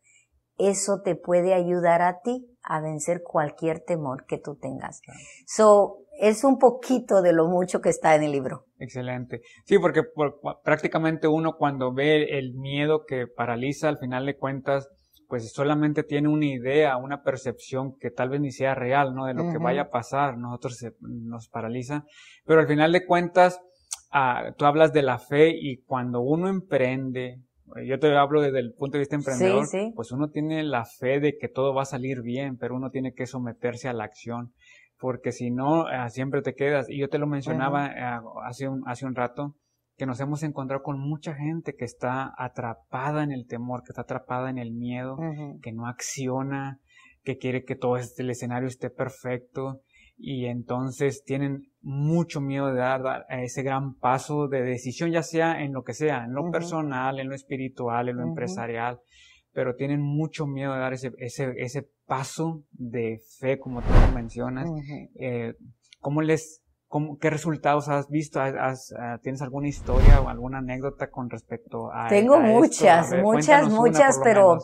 eso te puede ayudar a ti a vencer cualquier temor que tú tengas. So, es un poquito de lo mucho que está en el libro. Excelente. Sí, porque prácticamente uno cuando ve el miedo que paraliza, al final de cuentas, pues solamente tiene una idea, una percepción que tal vez ni sea real, ¿no? De lo que vaya a pasar, nosotros nos paraliza. Pero al final de cuentas, tú hablas de la fe y cuando uno emprende, yo te hablo desde el punto de vista emprendedor, sí. Pues uno tiene la fe de que todo va a salir bien, pero uno tiene que someterse a la acción, porque si no, siempre te quedas. Y yo te lo mencionaba hace un rato, que nos hemos encontrado con mucha gente que está atrapada en el temor, que está atrapada en el miedo, que no acciona, que quiere que todo el escenario esté perfecto, y entonces tienen mucho miedo de dar ese gran paso de decisión, ya sea en lo que sea, en lo personal, en lo espiritual, en lo empresarial, pero tienen mucho miedo de dar ese paso de fe, como tú lo mencionas. ¿Qué resultados has visto? ¿Tienes alguna historia o alguna anécdota con respecto a Tengo muchas, muchas, pero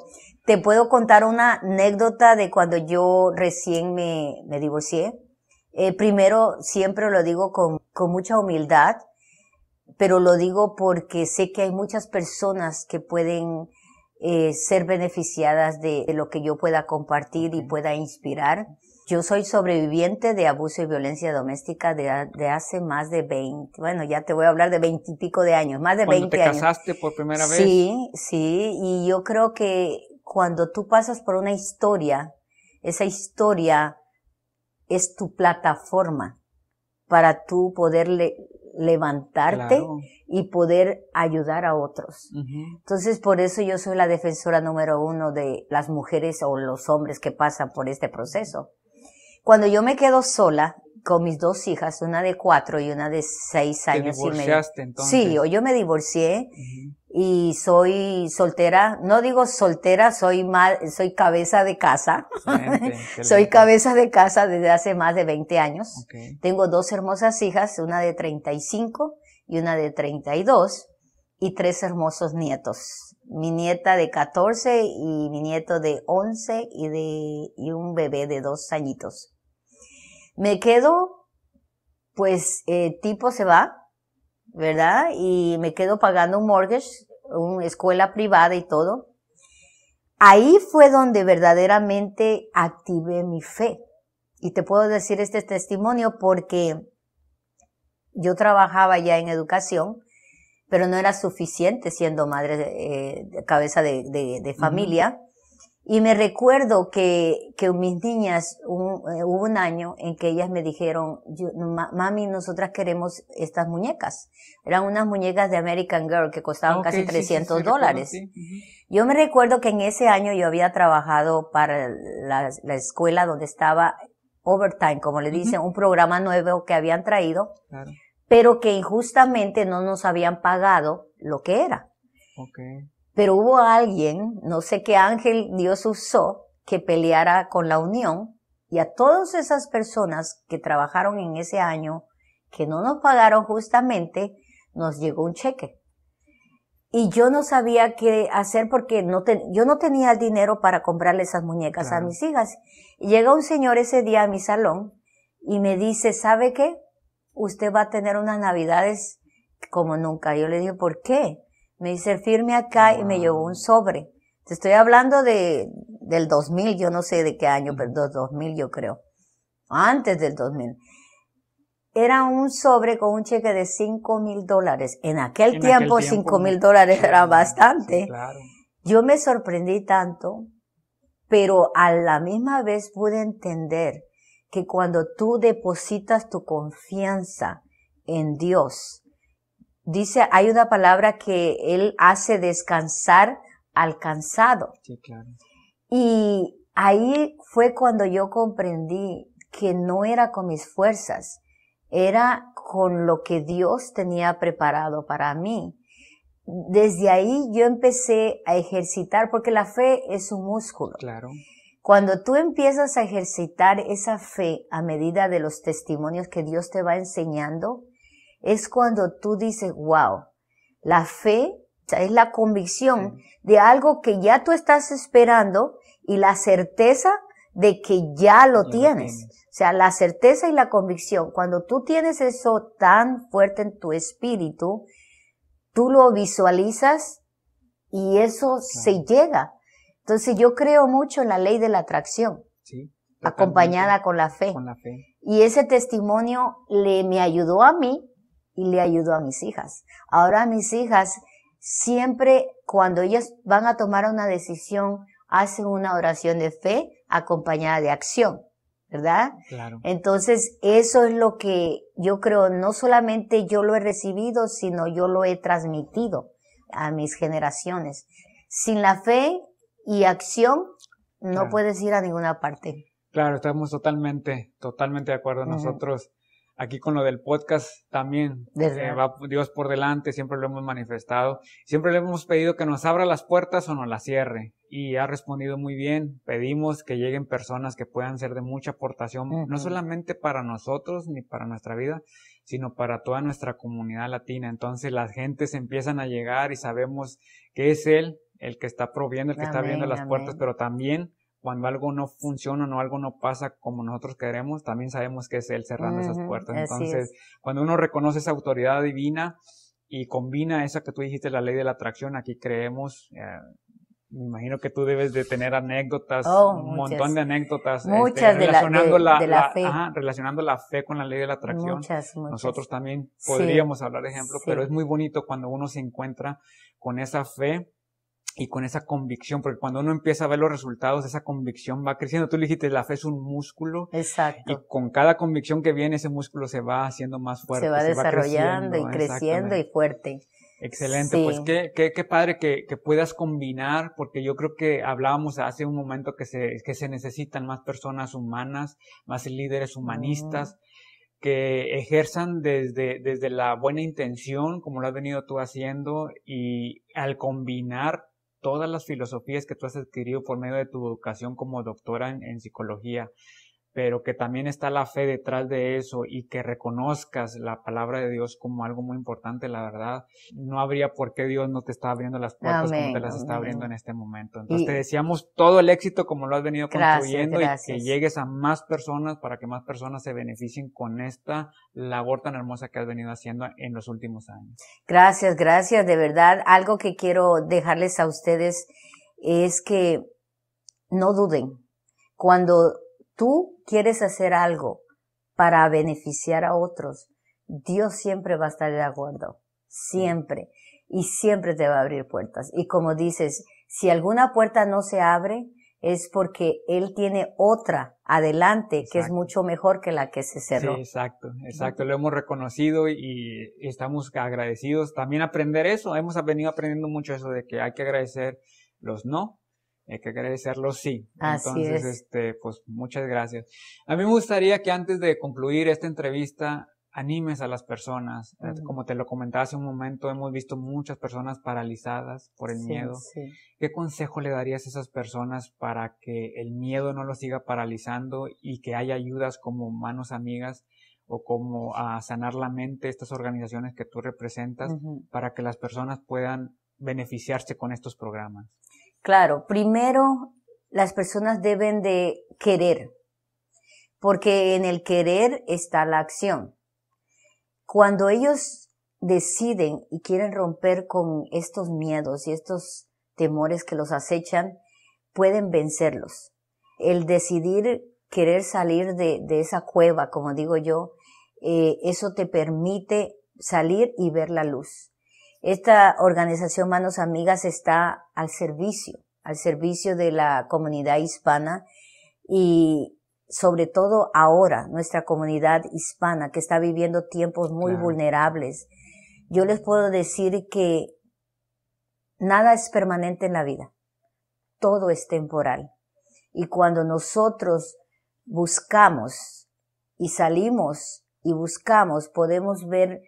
te puedo contar una anécdota de cuando yo recién me divorcié. Primero, siempre lo digo con mucha humildad, pero lo digo porque sé que hay muchas personas que pueden ser beneficiadas de lo que yo pueda compartir y pueda inspirar. Yo soy sobreviviente de abuso y violencia doméstica de hace más de 20, bueno, ya te voy a hablar de 20 y pico de años, más de 20 años. ¿Cuándo te casaste por primera vez? Sí, y yo creo que cuando tú pasas por una historia, esa historia es tu plataforma para tú poder levantarte y poder ayudar a otros. Entonces, por eso yo soy la defensora número 1 de las mujeres o los hombres que pasan por este proceso. Cuando yo me quedo sola con mis 2 hijas, una de 4 y una de 6 años y medio. ¿Te divorciaste entonces? Sí, yo me divorcié y soy soltera. No digo soltera, soy cabeza de casa. Excelente. Soy cabeza de casa desde hace más de 20 años. Tengo 2 hermosas hijas, una de 35 y una de 32 y 3 hermosos nietos. Mi nieta de 14 y mi nieto de 11 y un bebé de 2 añitos. Me quedo, pues, tipo se va, ¿verdad? Y me quedo pagando un mortgage, una escuela privada y todo. Ahí fue donde verdaderamente activé mi fe. Y te puedo decir este testimonio porque yo trabajaba ya en educación, pero no era suficiente siendo madre cabeza de familia. Y me recuerdo que mis niñas, hubo un año en que ellas me dijeron, mami, nosotras queremos estas muñecas. Eran unas muñecas de American Girl que costaban casi $300. Sí. Yo me recuerdo que en ese año yo había trabajado para la escuela donde estaba Overtime, como le dicen, un programa nuevo que habían traído, pero que injustamente no nos habían pagado lo que era. Pero hubo alguien, no sé qué ángel Dios usó, que peleara con la unión, y a todas esas personas que trabajaron en ese año, que no nos pagaron justamente, nos llegó un cheque. Y yo no sabía qué hacer porque yo no tenía el dinero para comprarle esas muñecas a mis hijas. Y llega un señor ese día a mi salón y me dice, ¿sabe qué? Usted va a tener unas navidades como nunca. Yo le dije, ¿por qué? Me dice, firme acá y me llevó un sobre. Te estoy hablando del 2000, yo no sé de qué año, pero 2000 yo creo. Antes del 2000. Era un sobre con un cheque de $5,000. En aquel tiempo $5,000 era bastante. Sí, claro. Yo me sorprendí tanto, pero a la misma vez pude entender que cuando tú depositas tu confianza en Dios, dice, hay una palabra que Él hace descansar al cansado. Sí, claro. Y ahí fue cuando yo comprendí que no era con mis fuerzas, era con lo que Dios tenía preparado para mí. Desde ahí yo empecé a ejercitar, porque la fe es un músculo. Claro. Cuando tú empiezas a ejercitar esa fe a medida de los testimonios que Dios te va enseñando, es cuando tú dices, wow, la fe es la convicción de algo que ya tú estás esperando y la certeza de que ya lo tienes. O sea, la certeza y la convicción. Cuando tú tienes eso tan fuerte en tu espíritu, tú lo visualizas y eso se llega. Entonces yo creo mucho en la ley de la atracción, acompañada con la fe. Y ese testimonio me ayudó a mí y le ayudó a mis hijas. Ahora mis hijas siempre, cuando ellas van a tomar una decisión, hacen una oración de fe acompañada de acción, ¿verdad? Claro. Entonces, eso es lo que yo creo, no solamente yo lo he recibido, sino yo lo he transmitido a mis generaciones. Sin la fe y acción, no puedes ir a ninguna parte. Claro, estamos totalmente de acuerdo. Nosotros, aquí con lo del podcast también, va Dios por delante, siempre lo hemos manifestado. Siempre le hemos pedido que nos abra las puertas o nos las cierre. Y ha respondido muy bien. Pedimos que lleguen personas que puedan ser de mucha aportación, no solamente para nosotros ni para nuestra vida, sino para toda nuestra comunidad latina. Entonces las gentes empiezan a llegar y sabemos que es Él el que está proviendo, el que está abriendo las puertas, pero también cuando algo no funciona o algo no pasa como nosotros queremos, también sabemos que es Él cerrando esas puertas. Entonces, cuando uno reconoce esa autoridad divina y combina esa que tú dijiste, la ley de la atracción, aquí creemos, me imagino que tú debes de tener anécdotas, un montón de anécdotas, relacionando la fe. Relacionando la fe con la ley de la atracción. Muchas. Nosotros también podríamos hablar de ejemplos, pero es muy bonito cuando uno se encuentra con esa fe y con esa convicción, porque cuando uno empieza a ver los resultados, esa convicción va creciendo. Tú le dijiste, la fe es un músculo. Exacto. Y con cada convicción que viene, ese músculo se va haciendo más fuerte. Se va desarrollando y creciendo y fuerte. Excelente, pues qué padre que puedas combinar, porque yo creo que hablábamos hace un momento que se necesitan más personas humanas, más líderes humanistas, que ejerzan desde la buena intención, como lo has venido tú haciendo, y al combinar todas las filosofías que tú has adquirido por medio de tu educación como doctora en psicología, pero que también está la fe detrás de eso y que reconozcas la palabra de Dios como algo muy importante, la verdad, no habría por qué Dios no te está abriendo las puertas como te las está abriendo en este momento. Entonces te deseamos todo el éxito como lo has venido construyendo y que llegues a más personas para que más personas se beneficien con esta labor tan hermosa que has venido haciendo en los últimos años. Gracias, de verdad. Algo que quiero dejarles a ustedes es que no duden. Cuando tú quieres hacer algo para beneficiar a otros, Dios siempre va a estar de acuerdo. Siempre. Y siempre te va a abrir puertas. Y como dices, si alguna puerta no se abre, es porque Él tiene otra adelante que es mucho mejor que la que se cerró. Sí, exacto. Lo hemos reconocido y estamos agradecidos. También aprender eso. Hemos venido aprendiendo mucho eso de que hay que agradecer los no. Hay que agradecerlo, sí. Entonces, pues muchas gracias. A mí me gustaría que antes de concluir esta entrevista, animes a las personas. Como te lo comentaba hace un momento, hemos visto muchas personas paralizadas por el miedo. ¿Qué consejo le darías a esas personas para que el miedo no los siga paralizando y que haya ayudas como Manos Amigas o cómo sanar la mente, estas organizaciones que tú representas, para que las personas puedan beneficiarse con estos programas? Claro, primero las personas deben de querer, porque en el querer está la acción. Cuando ellos deciden y quieren romper con estos miedos y estos temores que los acechan, pueden vencerlos. El decidir querer salir de esa cueva, como digo yo, eso te permite salir y ver la luz. Esta organización Manos Amigas está al servicio de la comunidad hispana y sobre todo ahora, nuestra comunidad hispana que está viviendo tiempos muy vulnerables. Yo les puedo decir que nada es permanente en la vida. Todo es temporal. Y cuando nosotros buscamos y salimos y buscamos, podemos ver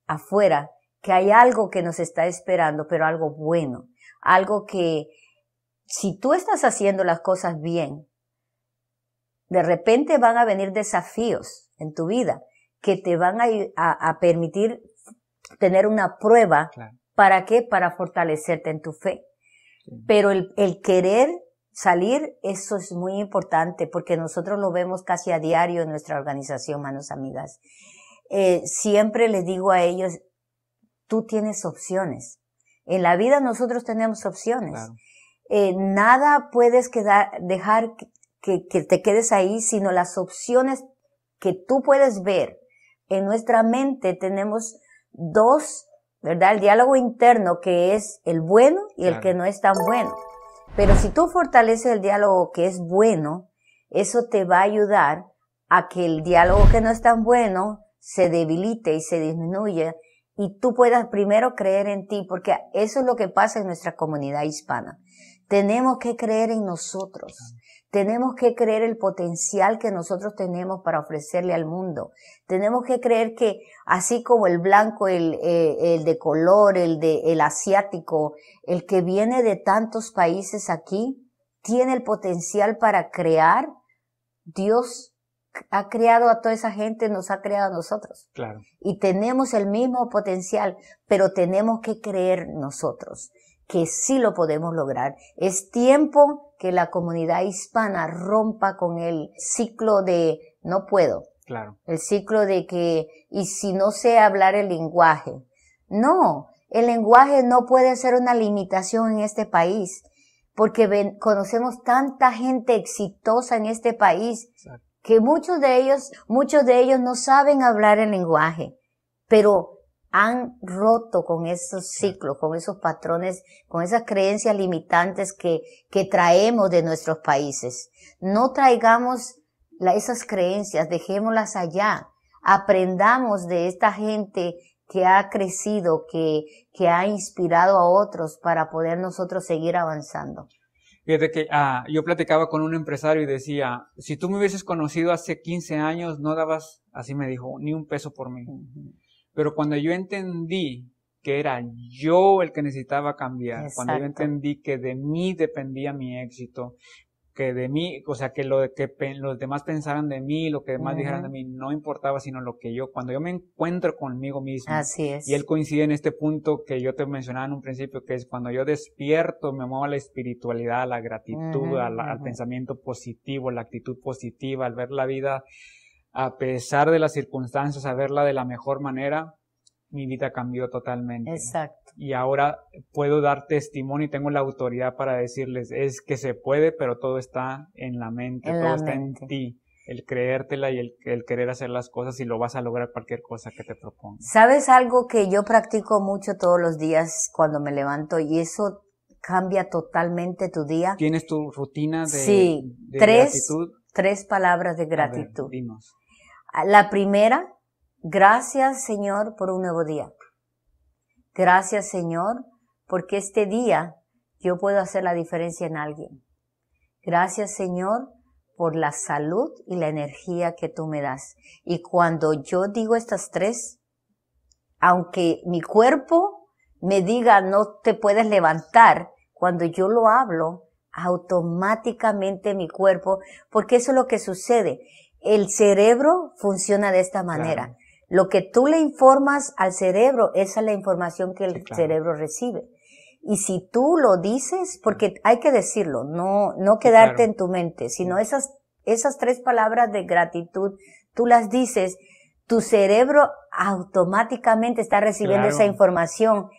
afuera que hay algo que nos está esperando, pero algo bueno. Algo que, si tú estás haciendo las cosas bien, de repente van a venir desafíos en tu vida que te van a permitir tener una prueba. Claro. ¿Para qué? Para fortalecerte en tu fe. Sí. Pero el querer salir, eso es muy importante porque nosotros lo vemos casi a diario en nuestra organización Manos Amigas. Siempre les digo a ellos, tú tienes opciones. En la vida nosotros tenemos opciones. Claro. Nada puedes dejar que te quedes ahí, sino las opciones que tú puedes ver. En nuestra mente tenemos dos, ¿verdad? El diálogo interno que es el bueno y el que no es tan bueno. Pero si tú fortaleces el diálogo que es bueno, eso te va a ayudar a que el diálogo que no es tan bueno se debilite y se disminuya y tú puedas primero creer en ti, porque eso es lo que pasa en nuestra comunidad hispana. Tenemos que creer en nosotros. Tenemos que creer el potencial que nosotros tenemos para ofrecerle al mundo. Tenemos que creer que así como el blanco, el de color, el asiático, el que viene de tantos países aquí, tiene el potencial para crear. Dios ha creado a toda esa gente, nos ha creado a nosotros. Claro. Y tenemos el mismo potencial, pero tenemos que creer nosotros que sí lo podemos lograr. Es tiempo que la comunidad hispana rompa con el ciclo de no puedo. Claro. El ciclo de que, y si no sé hablar el lenguaje. No, el lenguaje no puede ser una limitación en este país, porque conocemos tanta gente exitosa en este país. Exacto. Que muchos de ellos no saben hablar el lenguaje, pero han roto con esos ciclos, con esos patrones, con esas creencias limitantes que traemos de nuestros países. No traigamos esas creencias, dejémoslas allá. Aprendamos de esta gente que ha crecido, que ha inspirado a otros para poder nosotros seguir avanzando. Fíjate que yo platicaba con un empresario y decía, si tú me hubieses conocido hace 15 años, no dabas, así me dijo, ni un peso por mí. Uh-huh. Pero cuando yo entendí que era yo el que necesitaba cambiar, Exacto. Cuando yo entendí que de mí dependía mi éxito, que de mí, o sea, que los demás pensaran de mí, lo que demás dijeran de mí, no importaba, sino lo que cuando yo me encuentro conmigo mismo. Así es. Y él coincide en este punto que yo te mencionaba en un principio, que es cuando yo despierto, me muevo a la espiritualidad, a la gratitud, al pensamiento positivo, la actitud positiva, al ver la vida a pesar de las circunstancias, a verla de la mejor manera, mi vida cambió totalmente. Exacto. Y ahora puedo dar testimonio y tengo la autoridad para decirles, es que se puede, pero todo está en la mente, todo está en ti. El creértela y el querer hacer las cosas y lo vas a lograr cualquier cosa que te propongas. ¿Sabes algo que yo practico mucho todos los días cuando me levanto y eso cambia totalmente tu día? ¿Tienes tu rutina de gratitud? 3 palabras de gratitud. A ver, dinos. La primera, gracias Señor por un nuevo día. Gracias Señor porque este día yo puedo hacer la diferencia en alguien. Gracias Señor por la salud y la energía que tú me das. Y cuando yo digo estas 3, aunque mi cuerpo me diga no te puedes levantar, cuando yo lo hablo, automáticamente mi cuerpo, porque eso es lo que sucede. El cerebro funciona de esta manera. Claro. Lo que tú le informas al cerebro, esa es la información que el Sí, claro. cerebro recibe. Y si tú lo dices, porque hay que decirlo, no Sí, quedarte claro. en tu mente, sino esas 3 palabras de gratitud, tú las dices, tu cerebro automáticamente está recibiendo Claro. esa información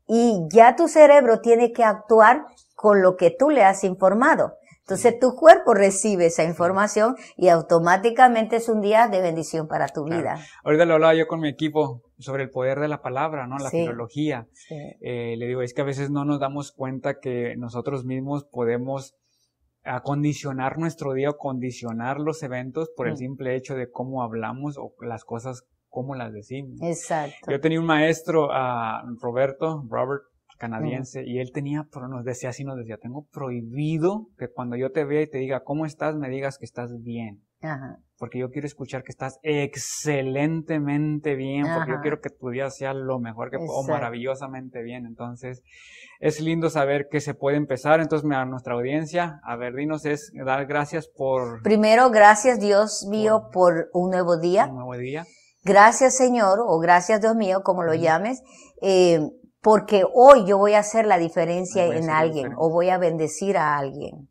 y ya tu cerebro tiene que actuar con lo que tú le has informado. Entonces tu cuerpo recibe esa información y automáticamente es un día de bendición para tu Claro. vida. Ahorita lo hablaba yo con mi equipo sobre el poder de la palabra, ¿no? La Sí. filología. Sí. Le digo, es que a veces no nos damos cuenta que nosotros mismos podemos acondicionar nuestro día o condicionar los eventos por el simple hecho de cómo hablamos o las cosas, cómo las decimos. Exacto. Yo tenía un maestro, Robert, canadiense, y él nos decía, tengo prohibido que cuando yo te vea y te diga cómo estás, me digas que estás bien. Ajá. Porque yo quiero escuchar que estás excelentemente bien, porque yo quiero que tu día sea lo mejor que puedo, maravillosamente bien. Entonces, es lindo saber que se puede empezar. Entonces, a nuestra audiencia, a ver, dinos, es dar gracias por... Primero, gracias Dios mío por un nuevo día. Un nuevo día. Gracias Señor, o gracias Dios mío, como lo llames, porque hoy yo voy a hacer la diferencia en alguien, o voy a bendecir a alguien.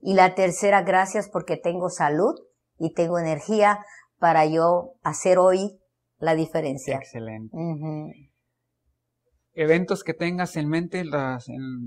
Y la tercera, gracias porque tengo salud y tengo energía para yo hacer hoy la diferencia. Excelente. Eventos que tengas en mente en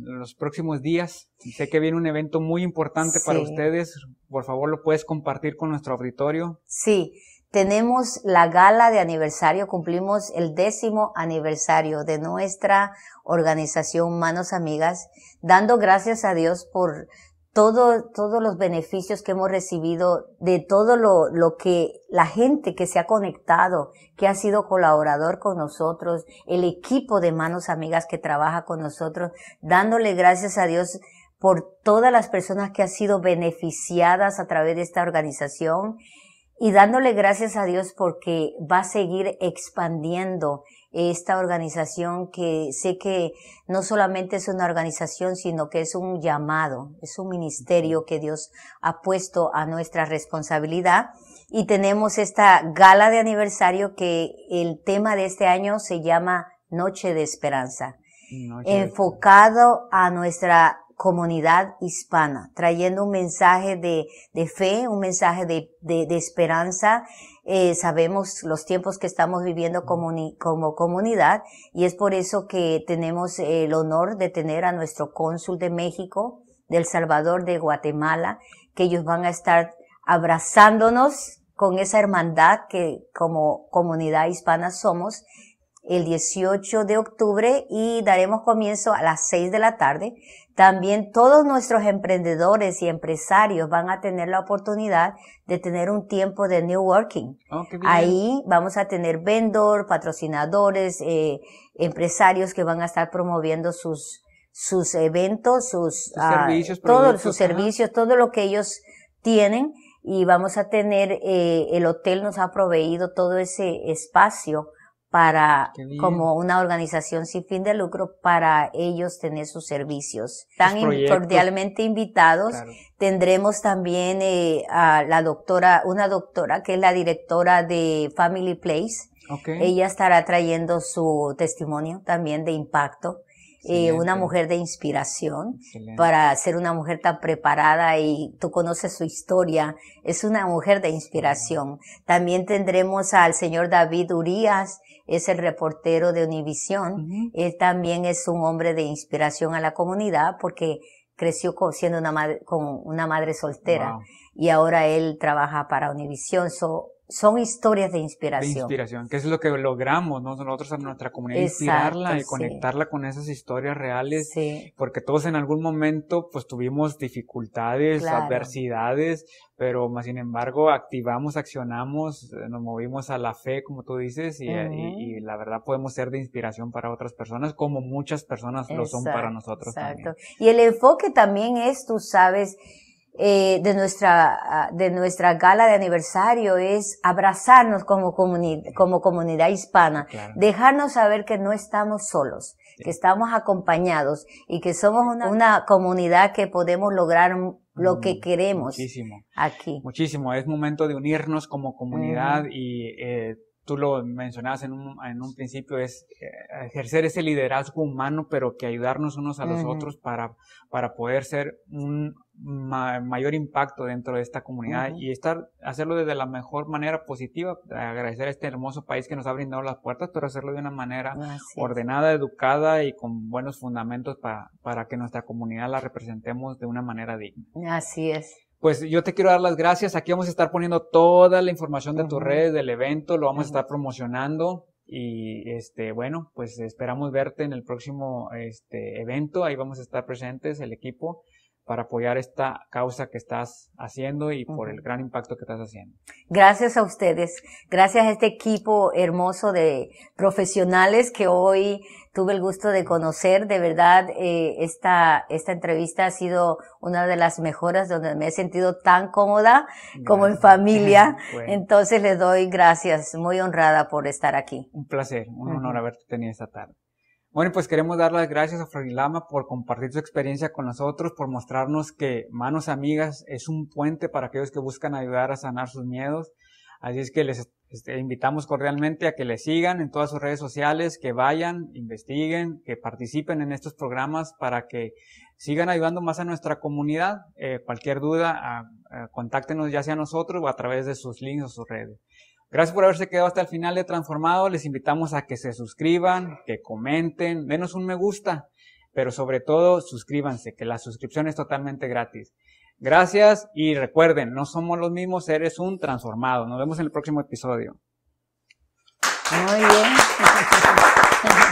los próximos días. Sé que viene un evento muy importante para ustedes. Por favor, ¿lo puedes compartir con nuestro auditorio? Sí. Tenemos la gala de aniversario, cumplimos el 10º aniversario de nuestra organización Manos Amigas, dando gracias a Dios por todos los beneficios que hemos recibido, de todo lo que la gente que se ha conectado, que ha sido colaborador con nosotros, el equipo de Manos Amigas que trabaja con nosotros, dándole gracias a Dios por todas las personas que han sido beneficiadas a través de esta organización. Y dándole gracias a Dios porque va a seguir expandiendo esta organización que sé que no solamente es una organización, sino que es un llamado, es un ministerio que Dios ha puesto a nuestra responsabilidad. Y tenemos esta gala de aniversario que el tema de este año se llama Noche de Esperanza, enfocado a nuestra comunidad hispana, trayendo un mensaje de fe, un mensaje de esperanza. Sabemos los tiempos que estamos viviendo como comunidad y es por eso que tenemos el honor de tener a nuestro cónsul de México, de El Salvador, de Guatemala, que ellos van a estar abrazándonos con esa hermandad que como comunidad hispana somos el 18 de octubre y daremos comienzo a las 6 de la tarde. También todos nuestros emprendedores y empresarios van a tener la oportunidad de tener un tiempo de networking. Ahí vamos a tener vendor, patrocinadores, empresarios que van a estar promoviendo sus eventos, sus servicios, todos sus servicios, todo lo que ellos tienen. Y vamos a tener, el hotel nos ha proveído todo ese espacio para, como una organización sin fin de lucro, para ellos tener sus servicios. Están cordialmente invitados. Claro. Tendremos también a una doctora que es la directora de Family Place. Ella estará trayendo su testimonio también de impacto. Una mujer de inspiración. Para ser una mujer tan preparada y tú conoces su historia, es una mujer de inspiración. También tendremos al señor David Urias, es el reportero de Univisión. Él también es un hombre de inspiración a la comunidad porque creció siendo con una madre soltera y ahora él trabaja para Univisión. Son historias de inspiración. De inspiración, que es lo que logramos, ¿no? Nosotros a nuestra comunidad, inspirarla y conectarla con esas historias reales, porque todos en algún momento pues tuvimos dificultades, adversidades, pero más sin embargo accionamos, nos movimos a la fe, como tú dices, y la verdad podemos ser de inspiración para otras personas, como muchas personas lo son para nosotros también. Y el enfoque también es, tú sabes, de nuestra gala de aniversario es abrazarnos como comunidad hispana, dejarnos saber que no estamos solos, que estamos acompañados y que somos una comunidad que podemos lograr lo que queremos. Muchísimo. Aquí. Muchísimo. Es momento de unirnos como comunidad y tú lo mencionabas en un principio, es ejercer ese liderazgo humano, pero que ayudarnos unos a los otros para poder ser un mayor impacto dentro de esta comunidad y hacerlo desde la mejor manera positiva, agradecer a este hermoso país que nos ha brindado las puertas, pero hacerlo de una manera ordenada, educada y con buenos fundamentos para que nuestra comunidad la representemos de una manera digna. Así es. Pues yo te quiero dar las gracias. Aquí vamos a estar poniendo toda la información de tus redes, del evento, lo vamos a estar promocionando y bueno, pues esperamos verte en el próximo evento. Ahí vamos a estar presentes, el equipo, para apoyar esta causa que estás haciendo y por el gran impacto que estás haciendo. Gracias a ustedes, gracias a este equipo hermoso de profesionales que hoy tuve el gusto de conocer. De verdad, esta entrevista ha sido una de las mejores, donde me he sentido tan cómoda como en familia. Bueno. Entonces les doy gracias, muy honrada por estar aquí. Un placer, un honor haberte tenido esta tarde. Bueno, pues queremos dar las gracias a Florilama por compartir su experiencia con nosotros, por mostrarnos que Manos Amigas es un puente para aquellos que buscan ayudar a sanar sus miedos. Así es que les invitamos cordialmente a que le sigan en todas sus redes sociales, que vayan, investiguen, que participen en estos programas para que sigan ayudando más a nuestra comunidad. Cualquier duda, contáctenos ya sea a nosotros o a través de sus links o sus redes. Gracias por haberse quedado hasta el final de Transformado. Les invitamos a que se suscriban, que comenten, denos un me gusta, pero sobre todo suscríbanse, que la suscripción es totalmente gratis. Gracias y recuerden, no somos los mismos, eres un transformado. Nos vemos en el próximo episodio. Muy bien.